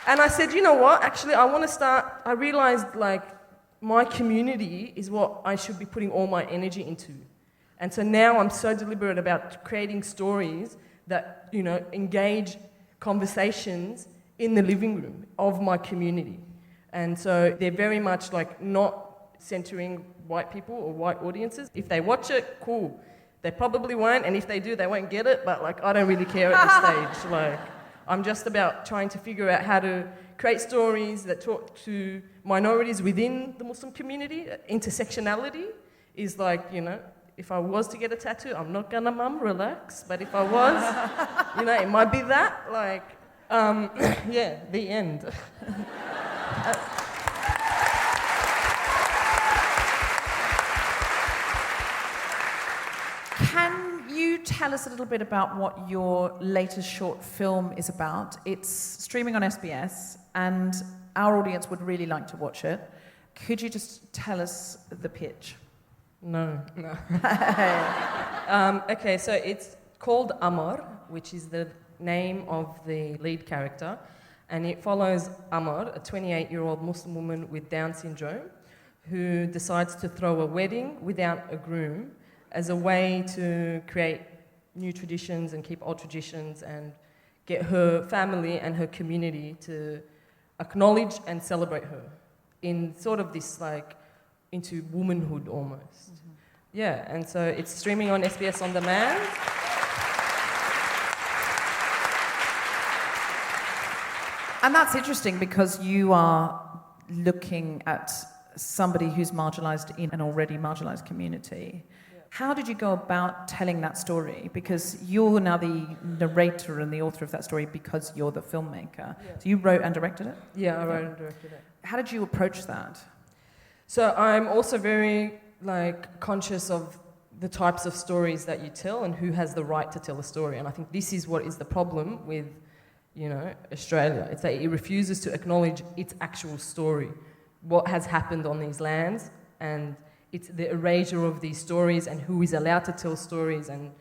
and I said, you know what? Actually, I realized, like, my community is what I should be putting all my energy into. And so now I'm so deliberate about creating stories that, engage conversations in the living room of my community. And so they're very much like not centering white people or white audiences. If they watch it, cool. They probably won't, and if they do, they won't get it, but like I don't really care at this stage. Like, I'm just about trying to figure out how to create stories that talk to minorities within the Muslim community. Intersectionality is like, if I was to get a tattoo, I'm not gonna, mum, relax. But if I was, it might be that. Like, the end. Can you tell us a little bit about what your latest short film is about? It's streaming on SBS, and our audience would really like to watch it. Could you just tell us the pitch? No. Okay, so it's called Amar, which is the name of the lead character, and it follows Amar, a 28-year-old Muslim woman with Down syndrome, who decides to throw a wedding without a groom as a way to create new traditions and keep old traditions and get her family and her community to acknowledge and celebrate her in sort of this, like, into womanhood almost. Mm-hmm. Yeah, and so it's streaming on SBS On Demand. And that's interesting because you are looking at somebody who's marginalised in an already marginalised community. Yeah. How did you go about telling that story? Because you're now the narrator and the author of that story because you're the filmmaker. Yeah. So you wrote and directed it? Yeah, I wrote and directed it. How did you approach that? So I'm also very, conscious of the types of stories that you tell and who has the right to tell a story. And I think this is what is the problem with, Australia. It's that it refuses to acknowledge its actual story, what has happened on these lands, and it's the erasure of these stories and who is allowed to tell stories. And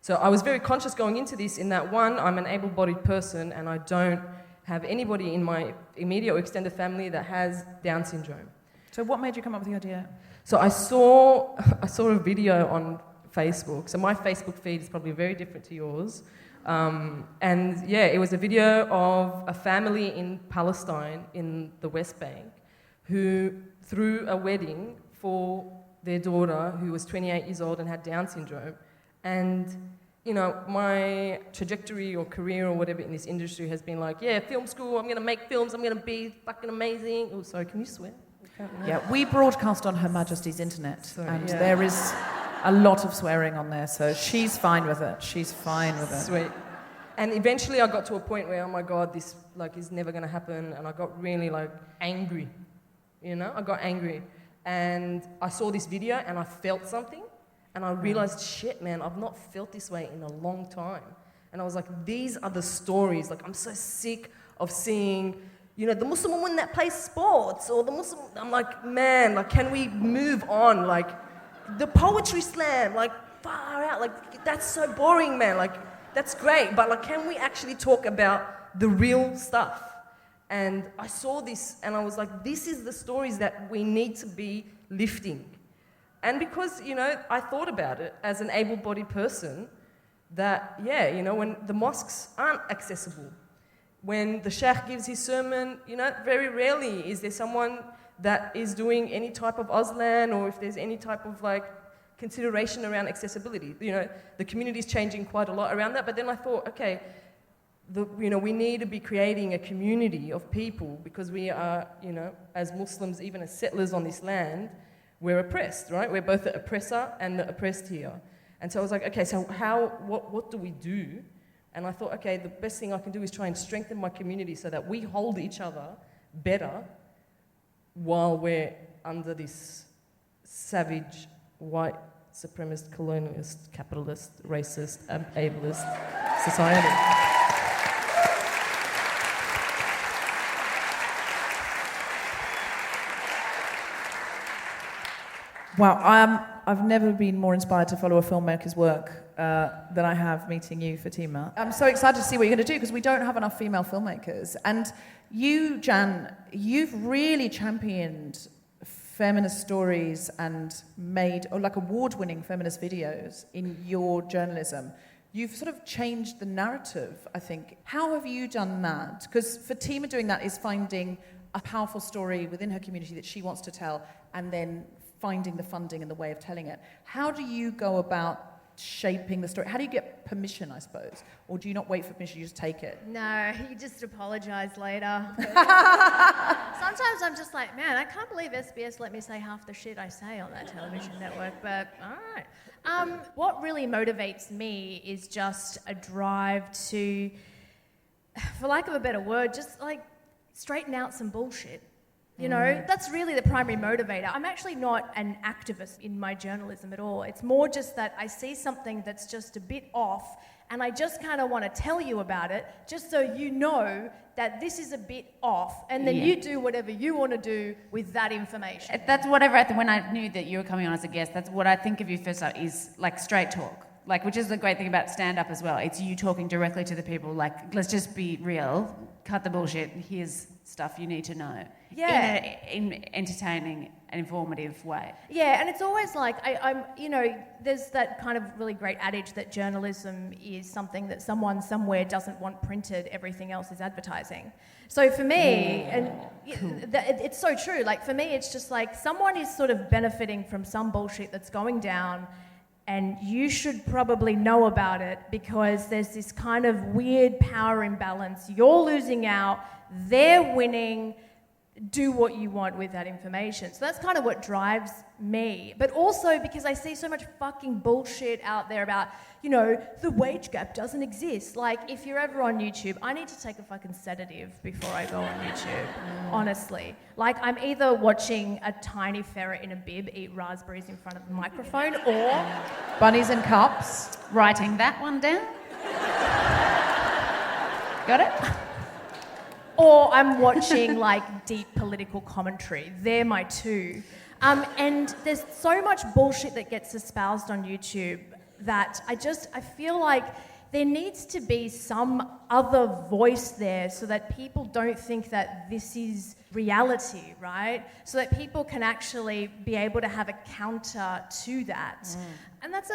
so I was very conscious going into this in that, one, I'm an able-bodied person and I don't have anybody in my immediate or extended family that has Down syndrome. So what made you come up with the idea? So I saw a video on Facebook. So my Facebook feed is probably very different to yours. It was a video of a family in Palestine in the West Bank who threw a wedding for their daughter who was 28 years old and had Down syndrome. And you know, my trajectory or career or whatever in this industry has been like, yeah, film school, I'm going to make films, I'm going to be fucking amazing. Oh, sorry, can you swear? Yeah, we broadcast on Her Majesty's internet, Sorry, and yeah. there is a lot of swearing on there, so she's fine with it. She's fine with it. Sweet. And eventually I got to a point where, oh my God, this like is never going to happen, and I got really like angry, you know? I got angry, and I saw this video and I felt something, and I realized, shit, man, I've not felt this way in a long time. And I was like, these are the stories. Like, I'm so sick of seeing, you know, the Muslim woman that plays sports, or the Muslim, I'm like, man, like, can we move on? Like, the poetry slam, like, far out, like, that's so boring, man. Like, that's great, but like, can we actually talk about the real stuff? And I saw this, and I was like, this is the stories that we need to be lifting. And because, you know, I thought about it as an able-bodied person, that, yeah, you know, when the mosques aren't accessible, when the sheikh gives his sermon, you know, very rarely is there someone that is doing any type of Auslan, or if there's any type of, like, consideration around accessibility. You know, the community's changing quite a lot around that, but then I thought, okay, you know, we need to be creating a community of people, because we are, you know, as Muslims, even as settlers on this land, we're oppressed, right? We're both the oppressor and the oppressed here. And so I was like, okay, so what do we do? And I thought, okay, the best thing I can do is try and strengthen my community so that we hold each other better while we're under this savage, white, supremacist, colonialist, capitalist, racist, and ableist society. Wow, I've never been more inspired to follow a filmmaker's work than I have meeting you, Fatima. I'm so excited to see what you're going to do, because we don't have enough female filmmakers. And you, Jan, you've really championed feminist stories and made like award-winning feminist videos in your journalism. You've sort of changed the narrative, I think. How have you done that? Because Fatima doing that is finding a powerful story within her community that she wants to tell, and then finding the funding and the way of telling it. How do you go about shaping the story? How do you get permission, I suppose? Or do you not wait for permission, you just take it? No, you just apologise later. Sometimes I'm just like, man, I can't believe SBS let me say half the shit I say on that television network, but all right. What really motivates me is just a drive to, for lack of a better word, just like straighten out some bullshit. You know, that's really the primary motivator. I'm actually not an activist in my journalism at all. It's more just that I see something that's just a bit off, and I just kind of want to tell you about it, just so you know that this is a bit off, and then you do whatever you want to do with that information. That's whatever, when I knew that you were coming on as a guest, that's what I think of you first up, is like straight talk. Like, which is the great thing about stand-up as well. It's you talking directly to the people, like, let's just be real, cut the bullshit, here's stuff you need to know. Yeah. In an entertaining and informative way. Yeah, and it's always like, I'm, you know, there's that kind of really great adage that journalism is something that someone somewhere doesn't want printed, everything else is advertising. So for me, it's so true, like for me it's just like someone is sort of benefiting from some bullshit that's going down, and you should probably know about it, because there's this kind of weird power imbalance. You're losing out, they're winning. Do what you want with that information. So that's kind of what drives me. But also because I see so much fucking bullshit out there about, you know, the wage gap doesn't exist. Like, if you're ever on YouTube, I need to take a fucking sedative before I go on YouTube, honestly. Like, I'm either watching a tiny ferret in a bib eat raspberries in front of the microphone, or Bunnies in cups. Writing that one down. Got it? or I'm watching like deep political commentary. They're my two. And there's so much bullshit that gets espoused on YouTube that I feel like there needs to be some other voice there so that people don't think that this is reality, right? So that people can actually be able to have a counter to that. And that's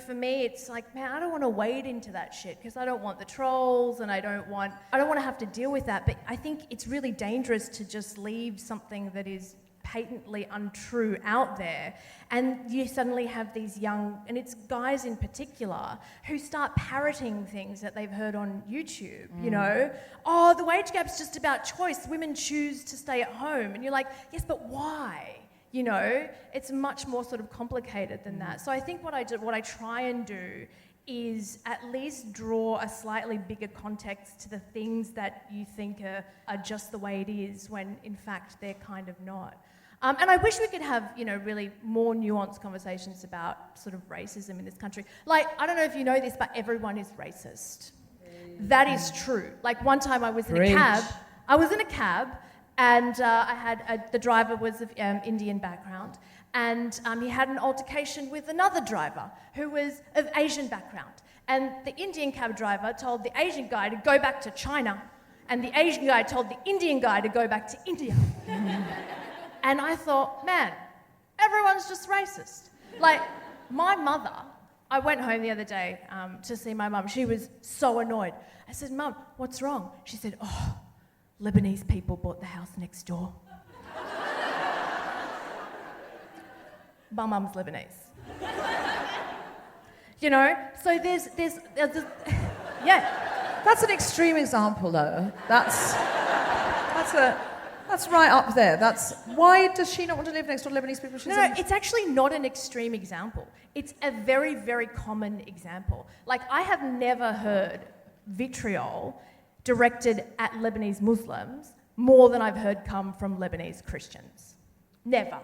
for me, it's like, man, I don't want to wade into that shit because I don't want the trolls and I don't want to have to deal with that. But I think it's really dangerous to just leave something that is patently untrue out there. And you suddenly have these young, and it's guys in particular, who start parroting things that they've heard on YouTube, you know? Oh, the wage gap's just about choice. Women choose to stay at home. And you're like, yes, but why? You know, it's much more sort of complicated than that. So I think what I try and do is at least draw a slightly bigger context to the things that you think are just the way it is, when in fact they're kind of not. And I wish we could have, you know, really more nuanced conversations about sort of racism in this country. Like, I don't know if you know this, but everyone is racist. That is true. Like, one time I was in a cab, and I had the driver was of Indian background, and he had an altercation with another driver who was of Asian background. And the Indian cab driver told the Asian guy to go back to China, and the Asian guy told the Indian guy to go back to India. And I thought, man, everyone's just racist. Like, my mother, I went home the other day to see my mum. She was so annoyed. I said, Mum, what's wrong? She said, oh, Lebanese people bought the house next door. My mum's Lebanese. You know, so there's yeah. That's an extreme example, though. That's right up there. Why does she not want to live next door to Lebanese people? No, it's actually not an extreme example. It's a very, very common example. Like, I have never heard vitriol directed at Lebanese Muslims more than I've heard come from Lebanese Christians. Never.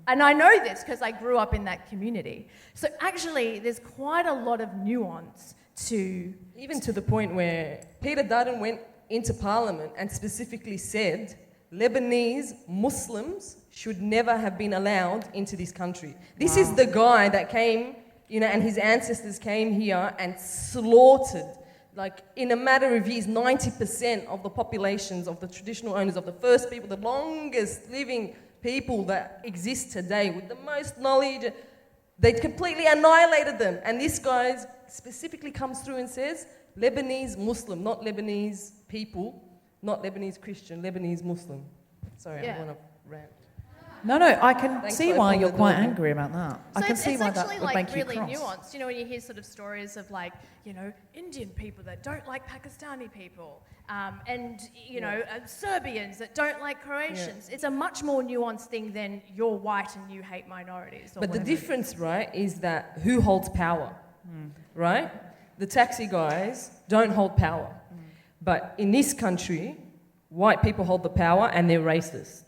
And I know this because I grew up in that community. So actually, there's quite a lot of nuance to... Even to the point where Peter Dutton went into Parliament and specifically said Lebanese Muslims should never have been allowed into this country. This is the guy that came, you know, and his ancestors came here and slaughtered, like, in a matter of years, 90% of the populations of the traditional owners of the first people, the longest living people that exist today with the most knowledge. They completely annihilated them. And this guy specifically comes through and says, Lebanese Muslim, not Lebanese people, not Lebanese Christian, Lebanese Muslim. Sorry, I want to rant. No, I can see why you're quite angry about that. So I can see why that would like make you really cross. nuanced. You know, when you hear sort of stories of, like, you know, Indian people that don't like Pakistani people, and, you know, Serbians that don't like Croatians. It's a much more nuanced thing than you're white and you hate minorities. But the difference, right, is that who holds power, right? The taxi guys don't hold power. But in this country, white people hold the power and they're racist.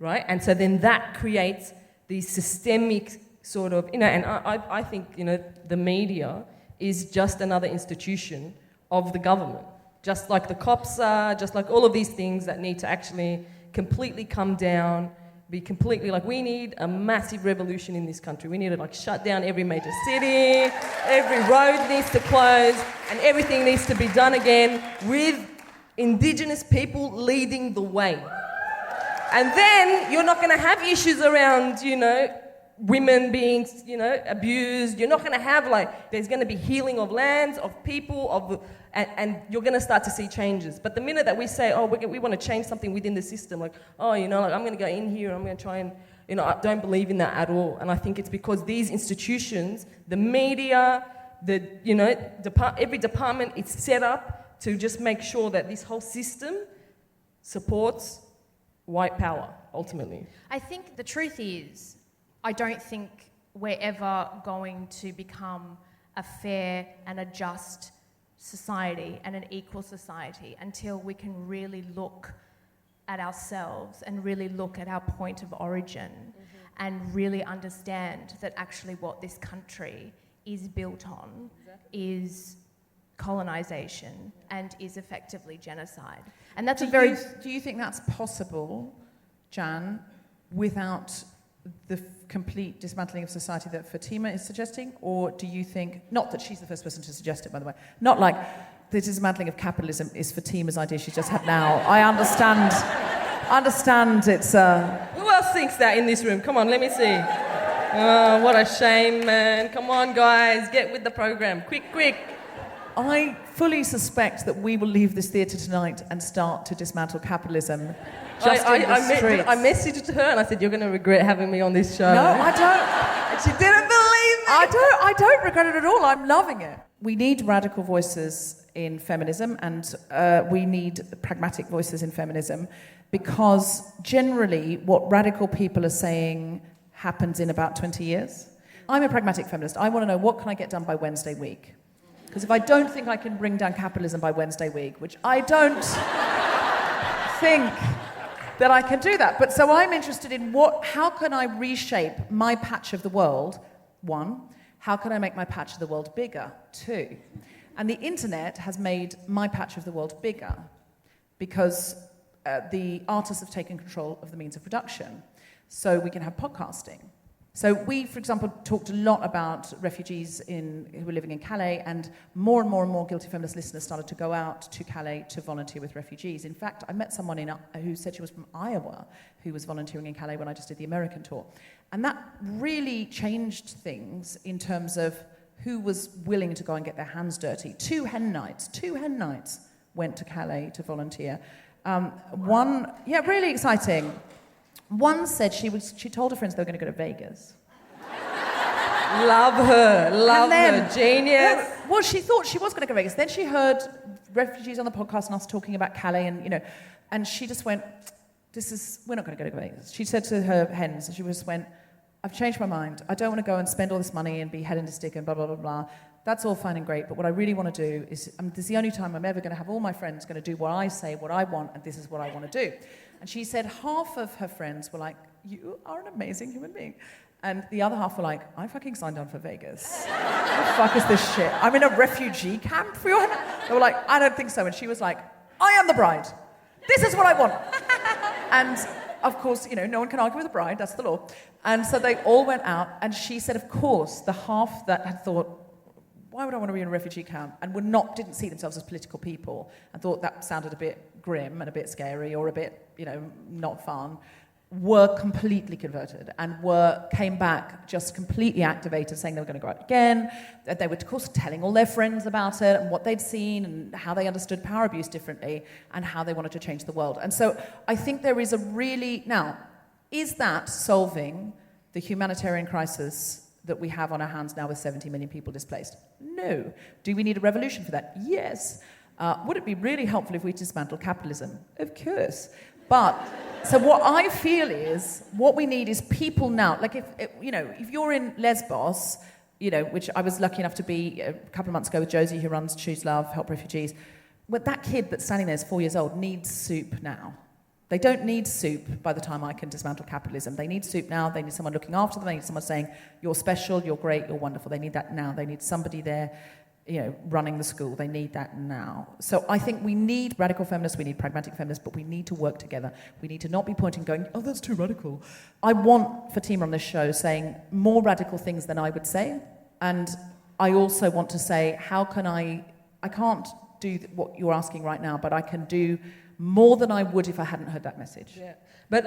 Right? And so then that creates these systemic sort of, you know, and I think, you know, the media is just another institution of the government. Just like the cops are, just like all of these things that need to actually completely come down, be completely, like, we need a massive revolution in this country. We need to, like, shut down every major city, every road needs to close, and everything needs to be done again with Indigenous people leading the way. And then you're not going to have issues around, you know, women being, you know, abused. You're not going to have, like, there's going to be healing of lands, of people, and you're going to start to see changes. But the minute that we say, oh, we want to change something within the system, like, oh, you know, like, I'm going to go in here, I'm going to try and, you know, I don't believe in that at all. And I think it's because these institutions, the media, you know, every department is set up to just make sure that this whole system supports white power, ultimately. I think the truth is, I don't think we're ever going to become a fair and a just society and an equal society until we can really look at ourselves and really look at our point of origin and really understand that actually what this country is built on is colonisation and is effectively genocide. And that's Do you think that's possible, Jan, without the complete dismantling of society that Fatima is suggesting? Or do you think, not that she's the first person to suggest it, by the way, not like the dismantling of capitalism is Fatima's idea she just had now. I understand it's... Who else thinks that in this room? Come on, let me see. Oh, what a shame, man. Come on, guys, get with the program. Quick. I fully suspect that we will leave this theatre tonight and start to dismantle capitalism just in the streets. I messaged her and I said, you're going to regret having me on this show. No, I don't. And she didn't believe me. I don't regret it at all. I'm loving it. We need radical voices in feminism, and we need pragmatic voices in feminism, because generally what radical people are saying happens in about 20 years. I'm a pragmatic feminist. I want to know, what can I get done by Wednesday week? Because if I don't think I can bring down capitalism by Wednesday week, which I don't think that I can do that. But so I'm interested in how can I reshape my patch of the world? One, how can I make my patch of the world bigger? Two, and the internet has made my patch of the world bigger because the artists have taken control of the means of production. So we can have podcasting. So we, for example, talked a lot about refugees who were living in Calais, and more and more Guilty Feminist listeners started to go out to Calais to volunteer with refugees. In fact, I met someone who said she was from Iowa who was volunteering in Calais when I just did the American tour. And that really changed things in terms of who was willing to go and get their hands dirty. Two hen nights went to Calais to volunteer. Really exciting. One said she told her friends they were going to go to Vegas. Love her, genius. Well, she thought she was going to go to Vegas. Then she heard refugees on the podcast and us talking about Calais, and she just went, we're not going to go to Vegas. She said to her hens, she just went, I've changed my mind. I don't want to go and spend all this money and be head into stick and blah, blah, blah, blah. That's all fine and great, but what I really want to do is, this is the only time I'm ever going to have all my friends going to do what I say, what I want, and this is what I want to do. And she said half of her friends were like, you are an amazing human being. And the other half were like, I fucking signed on for Vegas. What the fuck is this shit? I'm in a refugee camp for your... They were like, I don't think so. And she was like, I am the bride. This is what I want. And of course, no one can argue with a bride. That's the law. And so they all went out. And she said, of course, the half that had thought, why would I want to be in a refugee camp? And didn't see themselves as political people and thought that sounded a bit grim and a bit scary or a bit, not fun, were completely converted and came back just completely activated, saying they were going to go out again. They were, of course, telling all their friends about it and what they'd seen and how they understood power abuse differently and how they wanted to change the world. And so I think there is now, is that solving the humanitarian crisis that we have on our hands now with 70 million people displaced? No. Do we need a revolution for that? Yes. Would it be really helpful if we dismantled capitalism? Of course. But, so what I feel is, what we need is people now, like if you're in Lesbos, which I was lucky enough to be a couple of months ago with Josie, who runs Choose Love, Help Refugees, but that kid that's standing there is 4 years old, needs soup now. They don't need soup by the time I can dismantle capitalism. They need soup now. They need someone looking after them. They need someone saying, you're special, you're great, you're wonderful. They need that now. They need somebody there, running the school. They need that now. So I think we need radical feminists, we need pragmatic feminists, but we need to work together. We need to not be pointing going, oh, that's too radical. I want Fatima on this show saying more radical things than I would say. And I also want to say, how can I can't do what you're asking right now, but I can do more than I would if I hadn't heard that message. Yeah. But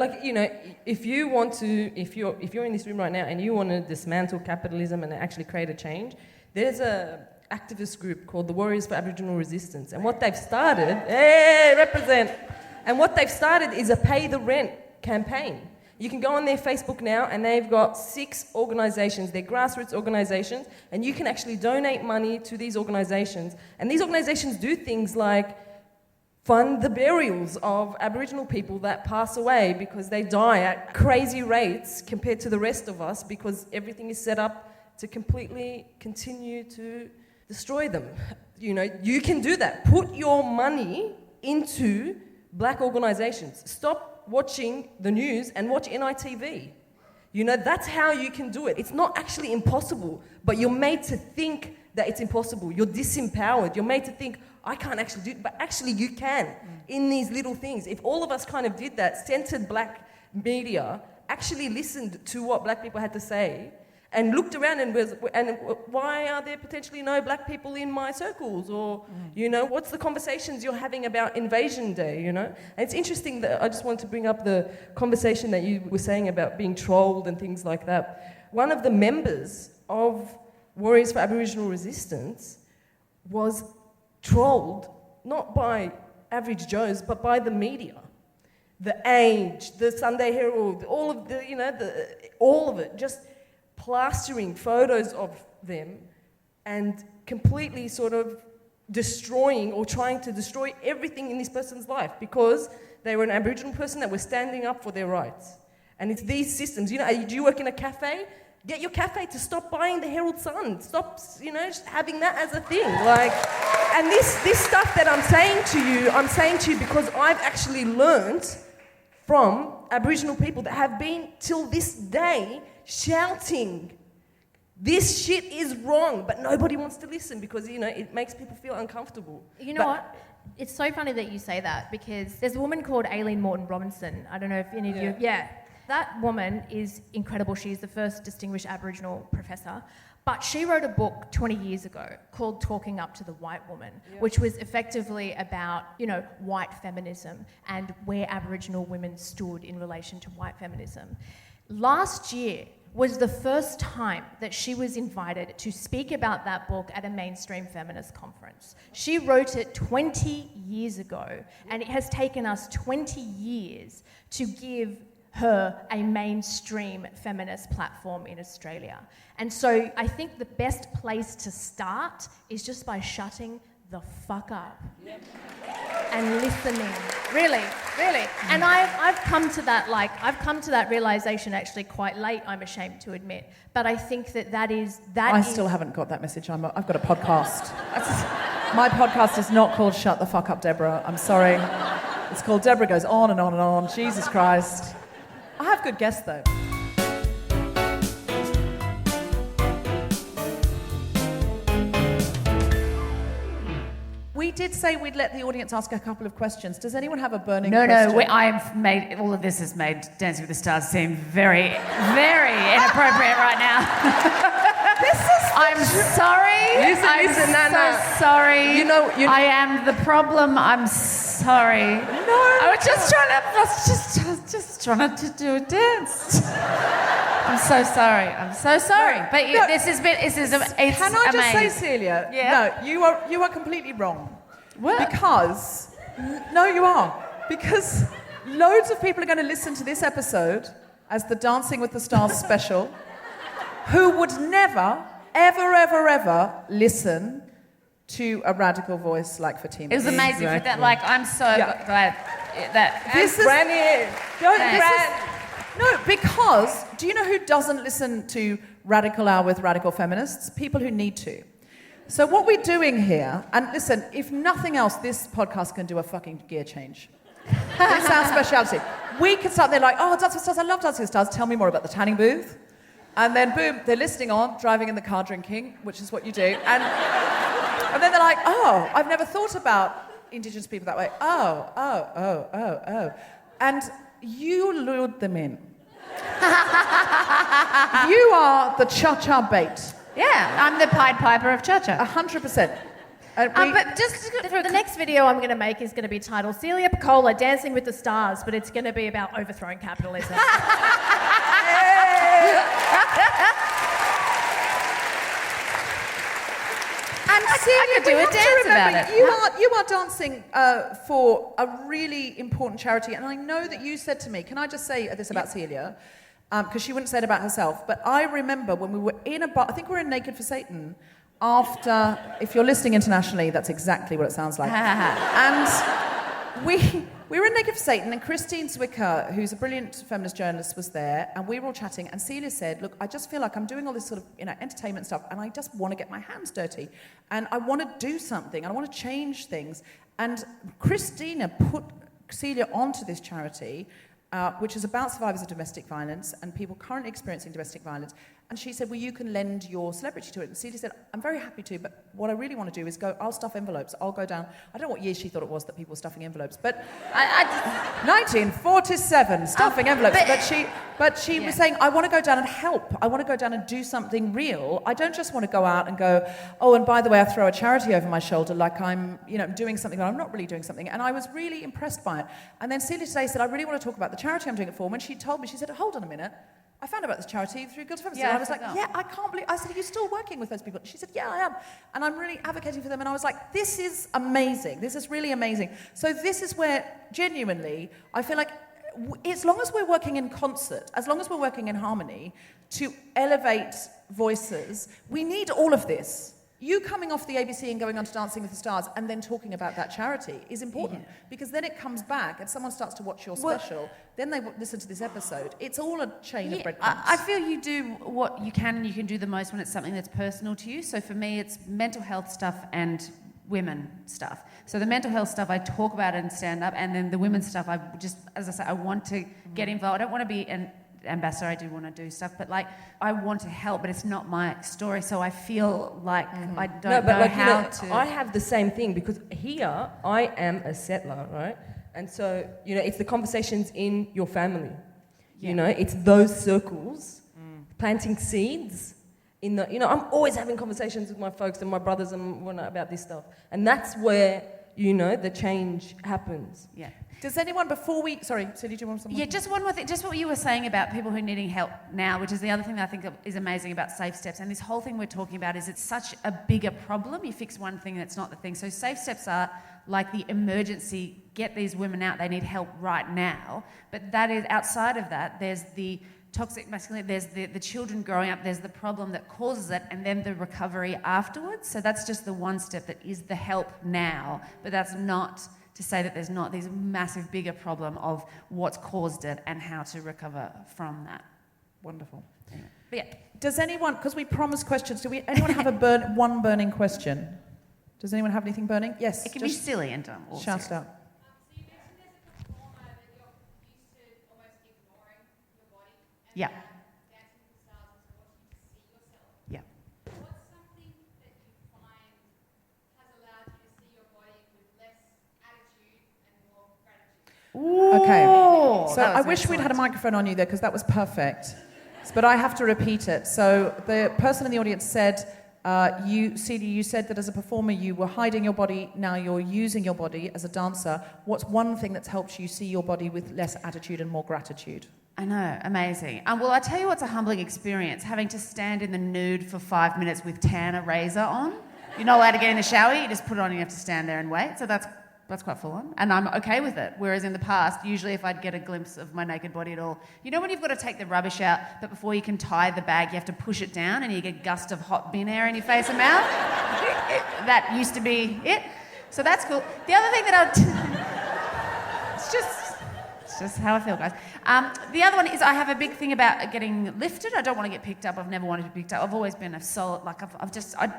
if you're in this room right now and you want to dismantle capitalism and actually create a change, there's a activist group called the Warriors for Aboriginal Resistance. And what they've started, represent. And what they've started is a pay the rent campaign. You can go on their Facebook now and they've got 6 organisations, they're grassroots organisations, and you can actually donate money to these organisations. And these organisations do things like fund the burials of Aboriginal people that pass away because they die at crazy rates compared to the rest of us because everything is set up to completely continue to destroy them. You can do that. Put your money into black organisations. Stop watching the news and watch NITV. That's how you can do it. It's not actually impossible, but you're made to think that it's impossible. You're disempowered. You're made to think, I can't actually do it, but actually you can in these little things. If all of us kind of did that, centered black media actually listened to what black people had to say and looked around and why are there potentially no black people in my circles? Or, what's the conversations you're having about Invasion Day, And it's interesting that I just wanted to bring up the conversation that you were saying about being trolled and things like that. One of the members of Warriors for Aboriginal Resistance was trolled, not by average Joes, but by the media. The Age, the Sunday Herald, all of all of it, just plastering photos of them and completely sort of destroying or trying to destroy everything in this person's life because they were an Aboriginal person that was standing up for their rights. And it's these systems. Do you work in a cafe? Get your cafe to stop buying the Herald Sun. Stop, just having that as a thing. And this stuff that I'm saying to you because I've actually learned from Aboriginal people that have been till this day shouting, this shit is wrong, but nobody wants to listen because, it makes people feel uncomfortable. You know what? It's so funny that you say that because there's a woman called Aileen Morton Robinson. I don't know if any of you... Yeah. That woman is incredible. She's the first distinguished Aboriginal professor. But she wrote a book 20 years ago called Talking Up to the White Woman, which was effectively about, white feminism and where Aboriginal women stood in relation to white feminism. Last year was the first time that she was invited to speak about that book at a mainstream feminist conference. She wrote it 20 years ago, and it has taken us 20 years to give her a mainstream feminist platform in Australia. And so I think the best place to start is just by shutting the fuck up and listening. Really. And I've come to that realization actually quite late, I'm ashamed to admit. But I think I still haven't got that message. I've got a podcast. My podcast is not called Shut the Fuck Up, Deborah. I'm sorry. It's called Deborah Goes On and On and On. Jesus Christ. I have good guests, though. We did say we'd let the audience ask a couple of questions. Does anyone have a burning question? No, I've made... All of this has made Dancing with the Stars seem very, very inappropriate right now. I'm sorry. Listen, I'm so sorry. I am the problem. I'm sorry. No. I was just trying to do a dance. I'm so sorry. No, But no. This is it's Can I just say, amazing. Celia? Yeah. No, you are completely wrong. What? Because you are. Because loads of people are going to listen to this episode as the Dancing with the Stars special, who would never, ever listen to a radical voice like Fatima. It was amazing. Exactly. I'm so glad that This is Fran here. No, because do you know who doesn't listen to Radical Hour with Radical Feminists? People who need to. So what we're doing here, and listen, if nothing else, this podcast can do a fucking gear change. It's our speciality. We can start, they're like, oh, Dancing with Stars, I love Dancing with Stars, tell me more about the tanning booth. And then boom, they're listening on, driving in the car drinking, which is what you do. And then they're like, oh, I've never thought about Indigenous people that way. Oh. And you lured them in. You are the cha-cha bait. Yeah, I'm the Pied Piper of Cha-Cha. 100%. But just the next video I'm going to make is going to be titled Celia Pacquola Dancing with the Stars, but it's going to be about overthrowing capitalism. And Celia, do a dance about it. You are dancing for a really important charity, and I know that you said to me, can I just say this about Celia? Because she wouldn't say it about herself, but I remember when we were in a bar, I think we were in Naked for Satan, after, if you're listening internationally, that's exactly what it sounds like. And we were in Naked for Satan, and Christine Zwicker, who's a brilliant feminist journalist, was there, and we were all chatting, and Celia said, look, I just feel like I'm doing all this sort of entertainment stuff, and I just want to get my hands dirty, and I want to do something, and I want to change things. And Christina put Celia onto this charity, which is about survivors of domestic violence and people currently experiencing domestic violence. And she said, well, you can lend your celebrity to it. And Celia said, I'm very happy to, but what I really want to do is I'll stuff envelopes. I'll go down. I don't know what year she thought it was that people were stuffing envelopes, but 1947, stuffing envelopes. But she was saying, I want to go down and help. I want to go down and do something real. I don't just want to go out and go, oh, and by the way, I throw a charity over my shoulder like I'm, doing something, but I'm not really doing something. And I was really impressed by it. And then Celia today said, I really want to talk about the charity I'm doing it for. When she told me, she said, hold on a minute. I found out about this charity through Guilty Feminist. And I was like, I can't believe... I said, are you still working with those people? She said, yeah, I am. And I'm really advocating for them. And I was like, this is amazing. This is really amazing. So this is where, genuinely, I feel like as long as we're working in concert, as long as we're working in harmony to elevate voices, we need all of this. You coming off the ABC and going on to Dancing with the Stars and then talking about that charity is important because then it comes back and someone starts to watch your special, then they listen to this episode. It's all a chain of breadcrumbs. I feel you do what you can and you can do the most when it's something that's personal to you. So for me, it's mental health stuff and women stuff. So the mental health stuff I talk about in stand-up, and then the women's stuff I just, as I say, I want to get involved. I don't want to be an ambassador, I do want to do stuff, but like I want to help, but it's not my story, so I feel like I don't know how to... I have the same thing because here I am a settler, right? And so, it's the conversations in your family. It's those circles, planting seeds in the... I'm always having conversations with my folks and my brothers and whatnot about this stuff. And that's where, the change happens. Yeah. Does anyone, before we... Sorry, Celia, do you want something? Yeah, just one more thing. Just what you were saying about people who are needing help now, which is the other thing that I think is amazing about Safe Steps. And this whole thing we're talking about is it's such a bigger problem. You fix one thing, that's not the thing. So Safe Steps are like the emergency, get these women out, they need help right now. But that is, outside of that, there's the toxic masculinity, there's the children growing up, there's the problem that causes it, and then the recovery afterwards. So that's just the one step that is the help now. But that's not... to say that there's not this massive bigger problem of what's caused it and how to recover from that. Wonderful. Anyway, but yeah. Does anyone, because we promised questions, anyone have one burning question? Does anyone have anything burning? Yes. It can be silly and all shout serious. it out. So you mentioned there's a performer that you're used to almost ignoring your body. And Yeah. Dancing with the Stars is forcing you to see yourself. Yeah. What's something that you find has allowed you to see your body with less attitude and more gratitude? Okay. So that was I wish we'd had a excellent. microphone on you there because that was perfect. But I have to repeat it. So the person in the audience said, Celia, you said that as a performer you were hiding your body, now you're using your body as a dancer. What's one thing that's helped you see your body with less attitude and more gratitude? I know, amazing. Well, I tell you what's a humbling experience, having to stand in the nude for 5 minutes with tan eraser on. You're not allowed to get in the shower, you just put it on and you have to stand there and wait. So that's quite full on. And I'm okay with it. Whereas in the past, usually if I'd get a glimpse of my naked body at all, when you've got to take the rubbish out, but before you can tie the bag, you have to push it down and you get a gust of hot bin air in your face and mouth? That used to be it. So that's cool. The other thing that it's just how I feel, guys. The other one is I have a big thing about getting lifted. I don't want to get picked up. I've never wanted to be picked up. I've always been a solid,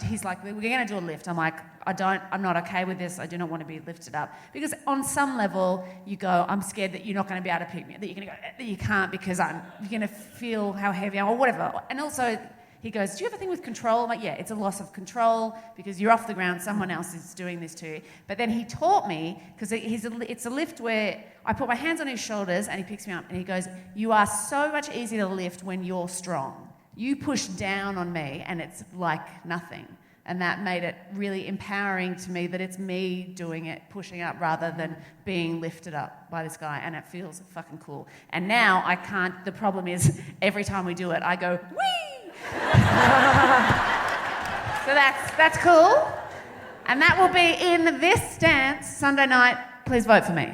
he's like, we're going to do a lift. I'm like, I'm not okay with this. I do not want to be lifted up. Because on some level, you go, I'm scared that you're not going to be able to pick me up, that you're going to go, that you can't because you're going to feel how heavy I am or whatever. And also, he goes, do you have a thing with control? I'm like, yeah, it's a loss of control because you're off the ground, someone else is doing this to you. But then he taught me, because it's a lift where I put my hands on his shoulders and he picks me up and he goes, you are so much easier to lift when you're strong. You push down on me and it's like nothing. And that made it really empowering to me that it's me doing it, pushing up rather than being lifted up by this guy. And it feels fucking cool. And now I can't, the problem is every time we do it, I go, whee! So that's cool. And that will be in this dance Sunday night. Please vote for me.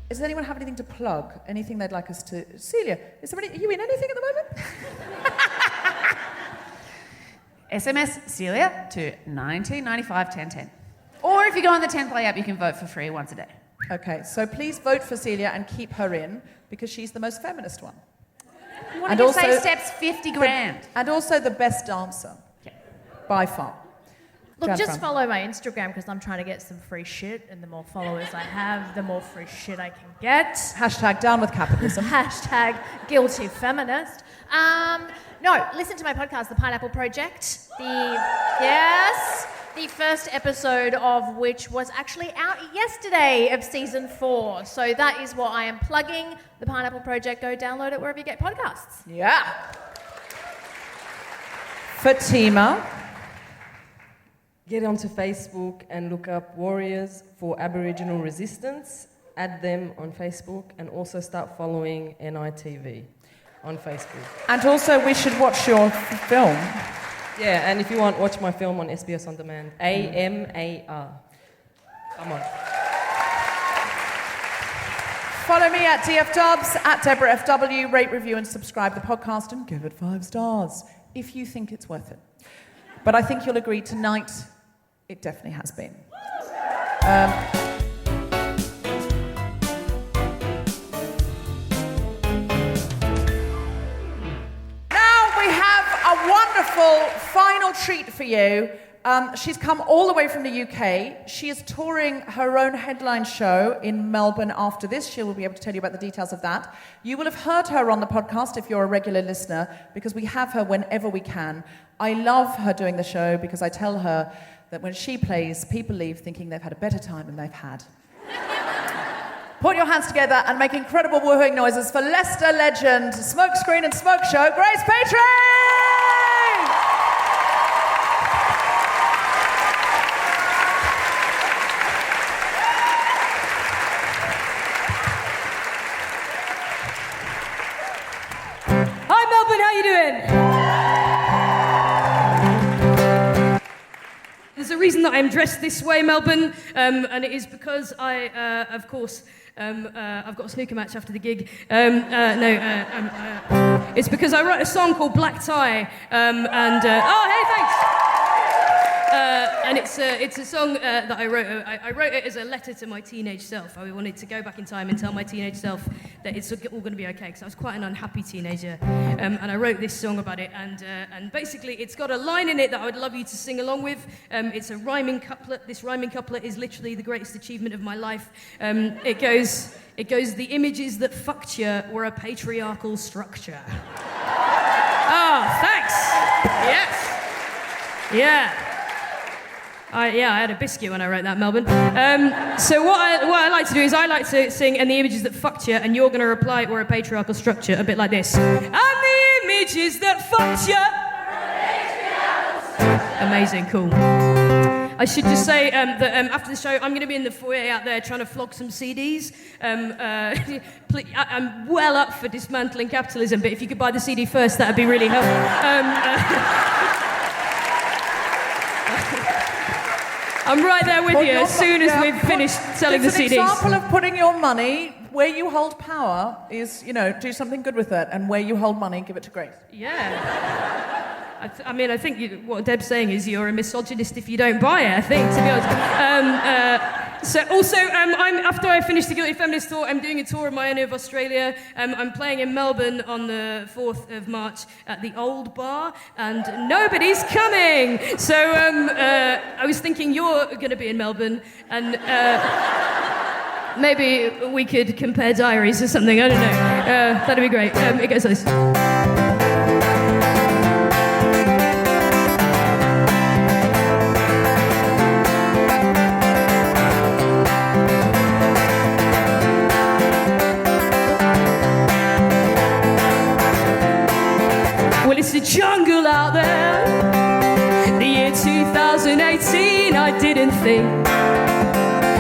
Does anyone have anything to plug? Anything they'd like us to... Celia, are you in anything at the moment? SMS Celia to 1995 1010. Or if you go on the 10play app, you can vote for free once a day. Okay, so please vote for Celia and keep her in because she's the most feminist one. You want to give Safe Steps 50 grand. And also the best dancer. Yeah. By far. Look, just Fran. follow my Instagram because I'm trying to get some free shit, and the more followers I have, the more free shit I can get. Hashtag down with capitalism. Hashtag guilty feminist. No, listen to my podcast, The Pineapple Project. The first episode of which was actually out yesterday of season 4. So that is what I am plugging. The Pineapple Project. Go download it wherever you get podcasts. Yeah. Fatima. Get onto Facebook and look up Warriors for Aboriginal Resistance. Add them on Facebook and also start following NITV. on Facebook. And also, we should watch your film. Yeah, and if you want, watch my film on SBS On Demand. AMAR. Come on. Follow me at DF Dubs, at Deborah FW. Rate, review, and subscribe the podcast, and give it 5 stars if you think it's worth it. But I think you'll agree tonight, it definitely has been. A wonderful final treat for you. She's come all the way from the UK. She is touring her own headline show in Melbourne after this. She will be able to tell you about the details of that. You will have heard her on the podcast if you're a regular listener, because we have her whenever we can. I love her doing the show because I tell her that when she plays, people leave thinking they've had a better time than they've had. Put your hands together and make incredible woohooing noises for Leicester legend, Smokescreen and Smoke Show, Grace Petrie! Hi Melbourne, how you doing? There's a reason that I'm dressed this way, Melbourne, and it is because I've got a snooker match after the gig. It's because I wrote a song called Black Tie, hey, thanks! And it's a song that I wrote. I wrote it as a letter to my teenage self. I wanted to go back in time and tell my teenage self that it's all going to be okay, because I was quite an unhappy teenager. And I wrote this song about it, and basically it's got a line in it that I would love you to sing along with. It's a rhyming couplet. This rhyming couplet is literally the greatest achievement of my life. It goes, the images that fucked you were a patriarchal structure. Oh, thanks. Yes. Yeah. I had a biscuit when I wrote that, Melbourne. So what I like to do is I like to sing "And the images that fucked you," and you're going to reply "Or a patriarchal structure," a bit like this. And the images that fucked you. Amazing, cool. I should just say that after the show, I'm going to be in the foyer out there trying to flog some CDs. I'm well up for dismantling capitalism, but if you could buy the CD first, that would be really helpful. I'm right there with you as soon as we've finished selling the CDs. It's an example of putting your money where you hold power is, do something good with it, and where you hold money, give it to Grace. Yeah. I think what Deb's saying is you're a misogynist if you don't buy it, I think, to be honest. After I finish the Guilty Feminist tour, I'm doing a tour of my own of Australia. I'm playing in Melbourne on the 4th of March at the Old Bar, and nobody's coming. So I was thinking you're going to be in Melbourne, and maybe we could compare diaries or something, I don't know. That'd be great. It goes like this. It's a jungle out there. The year 2018, I didn't think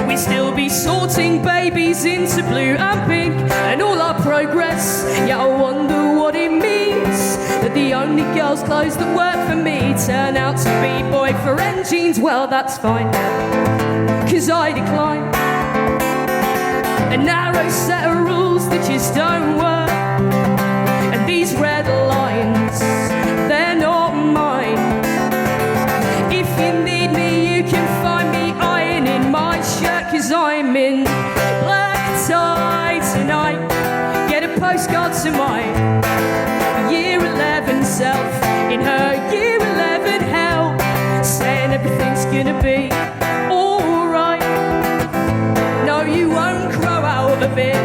we'd still be sorting babies into blue and pink, and all our progress. Yeah, I wonder what it means that the only girls' clothes that work for me turn out to be boyfriend jeans. Well, that's fine, 'cause I decline a narrow set of rules that just don't work. And these red lines, they're not mine. If you need me, you can find me ironing my shirt, 'cause I'm in black tie tonight. Get a postcard to my year 11 self in her year 11 hell, saying everything's gonna be alright. No, you won't grow out of it.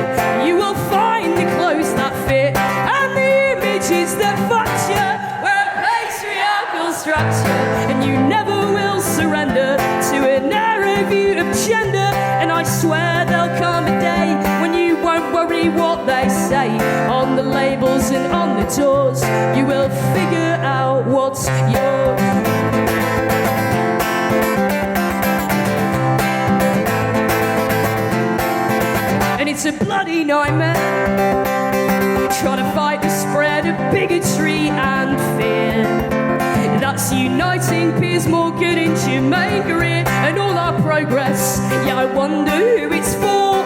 You will find the clothes that fit, and the images that fucked you were a patriarchal structure. And you never will surrender to a narrow view of gender. And I swear there'll come a day when you won't worry what they say on the labels and on the doors. You will figure out what's yours. And it's a bloody nightmare trying to fight the spread bigotry and fear. That's uniting peers, Morgan and Jermaine Greer, and all our progress. Yeah, I wonder who it's for.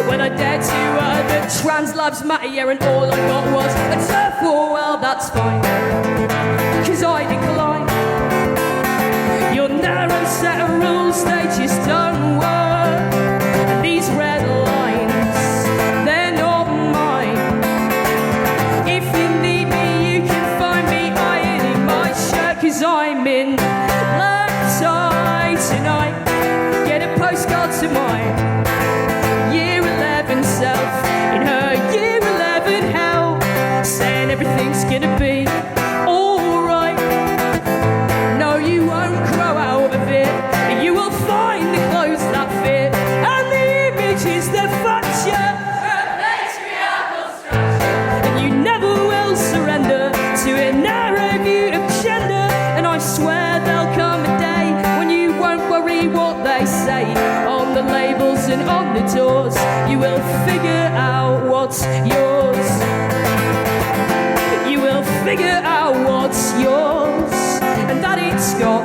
When I dared to that trans lives matter, yeah, and all I got was a turf war. Well, that's fine, 'cause I decline your narrow set of rules, they just don't work. And these red lines, they're not mine. If you need me, you can find me ironing my shirt, 'cause I'm in black tie tonight. Get a postcard to my year 11 self in her year 11 hell, saying everything's gonna be alright. No, you won't grow out of it. You will find the clothes that fit and the images that fetch you. Patriarchal structure. And you never will surrender to a narrow view of gender. And I swear there'll come a day when you won't worry what they say on the labels and on the doors. You will figure out what's yours. You will figure out what's yours. And that it's got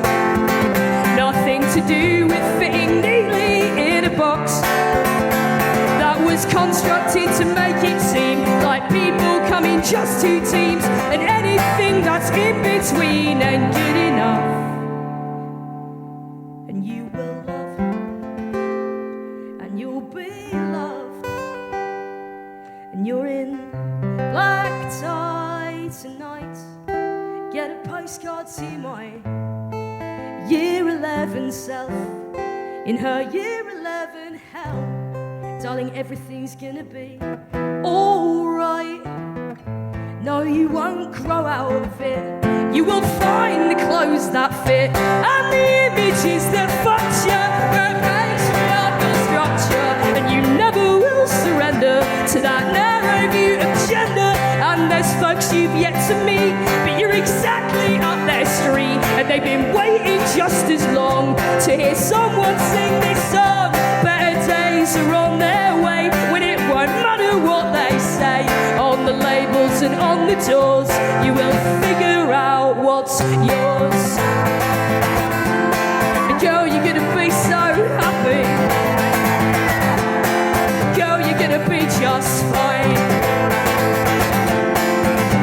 nothing to do with fitting neatly in a box that was constructed to make it seem like people come in just two teams, and anything that's in between ain't good enough. And you will love, and you'll be loved, and you're in black tie tonight. Get a postcard to my year 11 self in her year 11 hell. Darling, everything's gonna be alright. No, you won't grow out of it. You will find the clothes that fit and the images that fuck you. A patriarchal structure, and you never will surrender to that narrow view of gender. And there's folks you've yet to meet, but you're exactly up their street, and they've been waiting just as long to hear someone sing this song. Better days are on their way when it won't matter what they say on the labels and on the doors. You will figure out what's yours. And girl, you're gonna be so happy. Girl, you're gonna be just fine.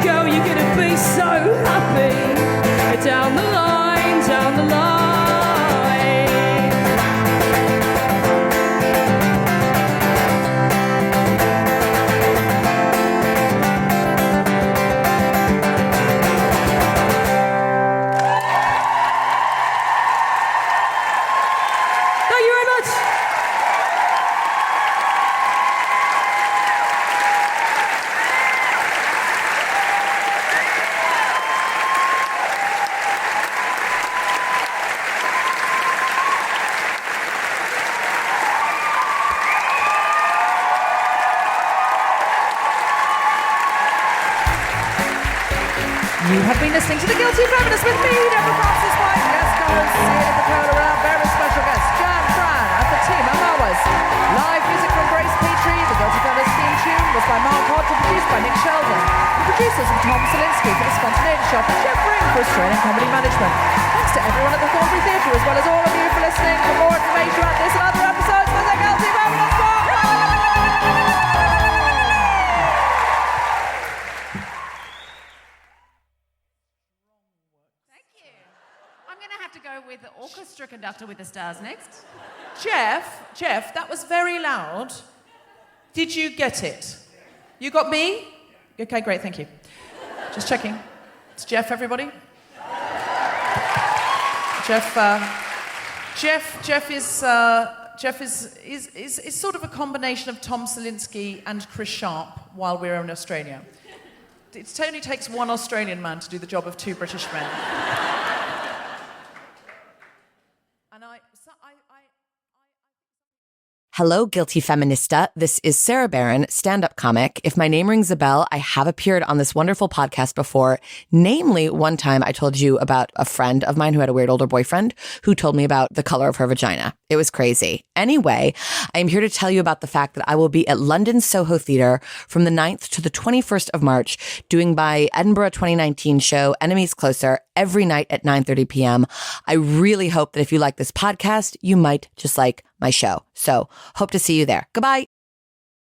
Girl, you're gonna be so happy. Down the line, down the line. Thank you very much. You have been listening to The Guilty Feminist with me, Deborah Frances-White, guest co-host Celia Pacquola, and our very special guest, Fran, and Fatima Mawas. Live music from Grace Petrie. The Guilty Feminist theme tune was by Mark Hodge and produced by Nick Sheldon. The producers were Tom Selinsky for The Spontaneity Shop and Jeff Ring for Australian Comedy Management. Thanks to everyone at the Thornbury Theatre, as well as all of you for listening. For more information about this and other episodes of The Guilty Feminist podcast. I'm going to have to go with the orchestra conductor with the stars next. Jeff, that was very loud. Did you get it? You got me? Okay, great, thank you. Just checking. It's Jeff, everybody. Jeff is sort of a combination of Tom Selinsky and Chris Sharp while we're in Australia. It only takes one Australian man to do the job of two British men. And Hello, Guilty Feminista. This is Sarah Barron, stand-up comic. If my name rings a bell, I have appeared on this wonderful podcast before. Namely, one time I told you about a friend of mine who had a weird older boyfriend who told me about the color of her vagina. It was crazy. Anyway, I am here to tell you about the fact that I will be at London Soho Theatre from the 9th to the 21st of March, doing my Edinburgh 2019 show, Enemies Closer, every night at 9:30 p.m. I really hope that if you like this podcast, you might just like my show. So hope to see you there. Goodbye.